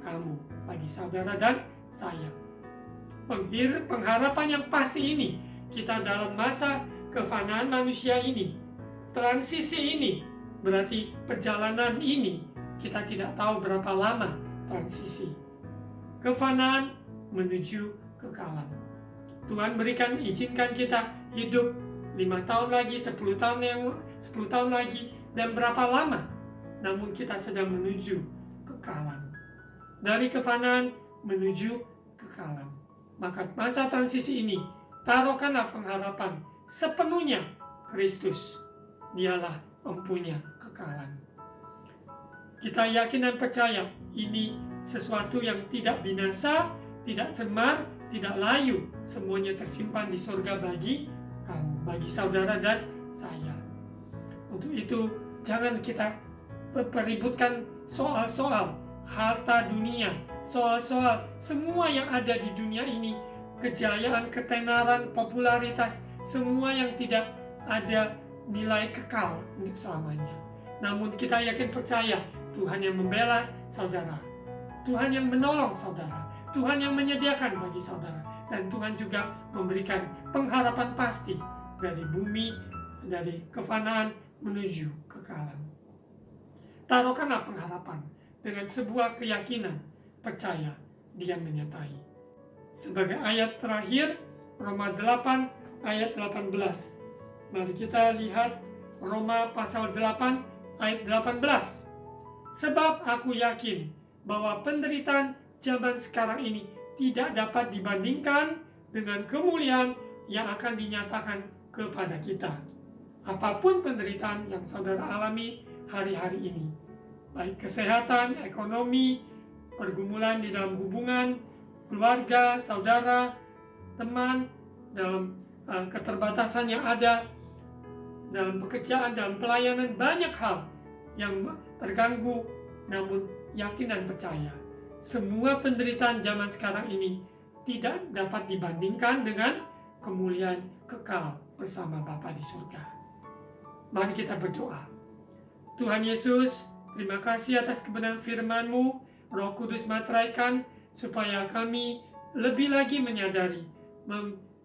kamu, bagi saudara dan saya. Pengharapan yang pasti ini, kita dalam masa kefanaan manusia ini, transisi ini, berarti perjalanan ini, kita tidak tahu berapa lama transisi kefanaan menuju kekekalan. Tuhan izinkan kita hidup 5 tahun lagi, 10 tahun lagi, dan berapa lama, namun kita sedang menuju kekekalan. Dari kefanaan menuju kekekalan. Maka masa transisi ini, taruhkanlah pengharapan sepenuhnya Kristus. Dialah empunya kekekalan. Kita yakin dan percaya ini sesuatu yang tidak binasa, tidak cemar, tidak layu. Semuanya tersimpan di surga bagi kamu, bagi saudara dan saya. Untuk itu, jangan kita peributkan soal-soal harta dunia, soal-soal semua yang ada di dunia ini, kejayaan, ketenaran, popularitas, semua yang tidak ada nilai kekal untuk selamanya. Namun kita yakin percaya Tuhan yang membela saudara, Tuhan yang menolong saudara, Tuhan yang menyediakan bagi saudara, dan Tuhan juga memberikan pengharapan pasti dari bumi, dari kefanaan menuju kekekalan. Taruhkanlah pengharapan dengan sebuah keyakinan, percaya Dia menyertai. Sebagai ayat terakhir, Roma 8 ayat 18. Mari kita lihat Roma pasal 8 ayat 18. Sebab aku yakin bahwa penderitaan zaman sekarang ini tidak dapat dibandingkan dengan kemuliaan yang akan dinyatakan kepada kita. Apapun penderitaan yang saudara alami hari-hari ini, baik kesehatan, ekonomi, pergumulan di dalam hubungan, keluarga, saudara, teman, dalam keterbatasan yang ada, dalam pekerjaan, dalam pelayanan, banyak hal yang terganggu, namun yakin dan percaya, semua penderitaan zaman sekarang ini tidak dapat dibandingkan dengan kemuliaan kekal bersama Bapa di surga. Mari kita berdoa. Tuhan Yesus, terima kasih atas kebenaran firman-Mu. Roh Kudus materaikan supaya kami lebih lagi menyadari,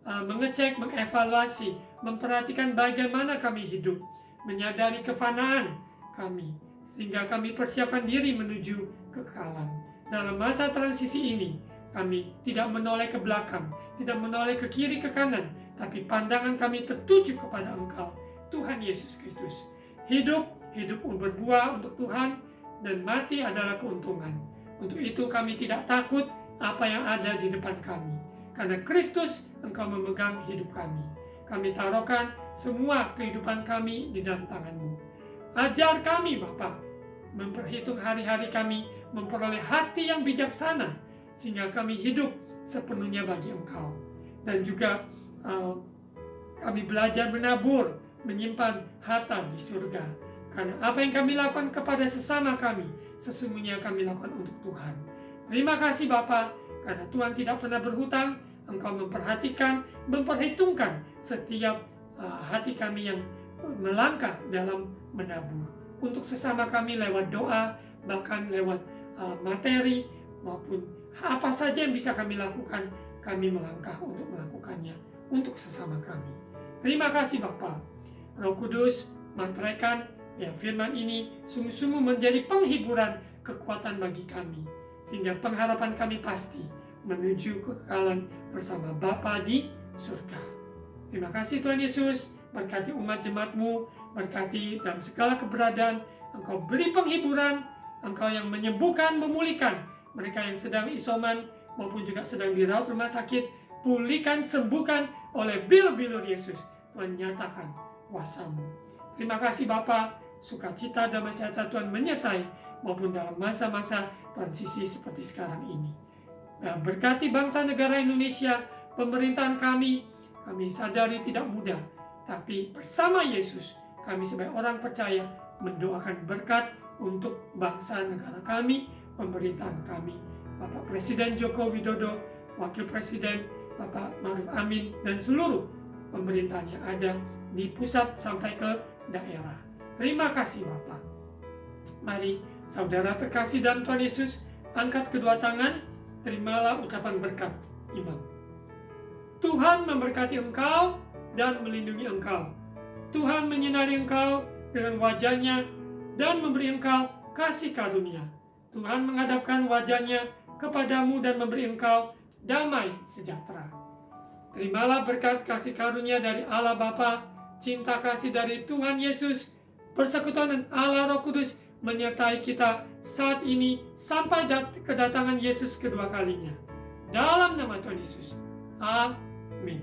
mengecek, mengevaluasi, memperhatikan bagaimana kami hidup, menyadari kefanaan kami, sehingga kami persiapkan diri menuju kekekalan. Dalam masa transisi ini, kami tidak menoleh ke belakang, tidak menoleh ke kiri ke kanan, tapi pandangan kami tertuju kepada Engkau, Tuhan Yesus Kristus. Hidup berbuah untuk Tuhan, dan mati adalah keuntungan. Untuk itu kami tidak takut apa yang ada di depan kami, karena Kristus Engkau memegang hidup kami. Kami taruhkan semua kehidupan kami di dalam tangan-Mu. Ajar kami Bapa, memperhitung hari-hari kami, memperoleh hati yang bijaksana, sehingga kami hidup sepenuhnya bagi Engkau. Dan juga kami belajar menabur, menyimpan harta di surga. Karena apa yang kami lakukan kepada sesama kami, sesungguhnya kami lakukan untuk Tuhan. Terima kasih Bapa, karena Tuhan tidak pernah berhutang. Engkau memperhatikan, memperhitungkan setiap hati kami yang melangkah dalam menabur. Untuk sesama kami lewat doa, bahkan lewat materi, maupun apa saja yang bisa kami lakukan, kami melangkah untuk melakukannya untuk sesama kami. Terima kasih Bapa. Roh Kudus materaikan yang firman ini sungguh-sungguh menjadi penghiburan, kekuatan bagi kami, sehingga pengharapan kami pasti menuju kekekalan bersama Bapa di surga. Terima kasih Tuhan Yesus, berkati umat jemaat-Mu, berkati dalam segala keberadaan. Engkau beri penghiburan, Engkau yang menyembuhkan, memulihkan mereka yang sedang isoman maupun juga sedang dirawat rumah sakit. Pulihkan, sembuhkan oleh bilur-bilur Yesus. Tuhan nyatakan kuasa-Mu. Terima kasih Bapa, sukacita damai sejahtera Tuhan menyertai maupun dalam masa-masa transisi seperti sekarang ini. Berkati bangsa negara Indonesia, pemerintahan kami sadari tidak mudah, tapi bersama Yesus kami sebagai orang percaya mendoakan berkat untuk bangsa negara kami, pemerintahan kami, Bapak Presiden Joko Widodo, Wakil Presiden Bapak Ma'ruf Amin, dan seluruh pemerintahan yang ada di pusat sampai ke daerah. Terima kasih Bapak. Mari saudara terkasih dalam Tuhan Yesus, angkat kedua tangan, terimalah ucapan berkat imam. Tuhan memberkati engkau dan melindungi engkau. Tuhan menyinari engkau dengan wajah-Nya dan memberi engkau kasih karunia. Tuhan menghadapkan wajah-Nya kepadamu dan memberi engkau damai sejahtera. Terimalah berkat kasih karunia dari Allah Bapa, cinta kasih dari Tuhan Yesus, persekutuan dan Allah Roh Kudus menyertai kita saat ini sampai kedatangan Yesus kedua kalinya. Dalam nama Tuhan Yesus. Amin.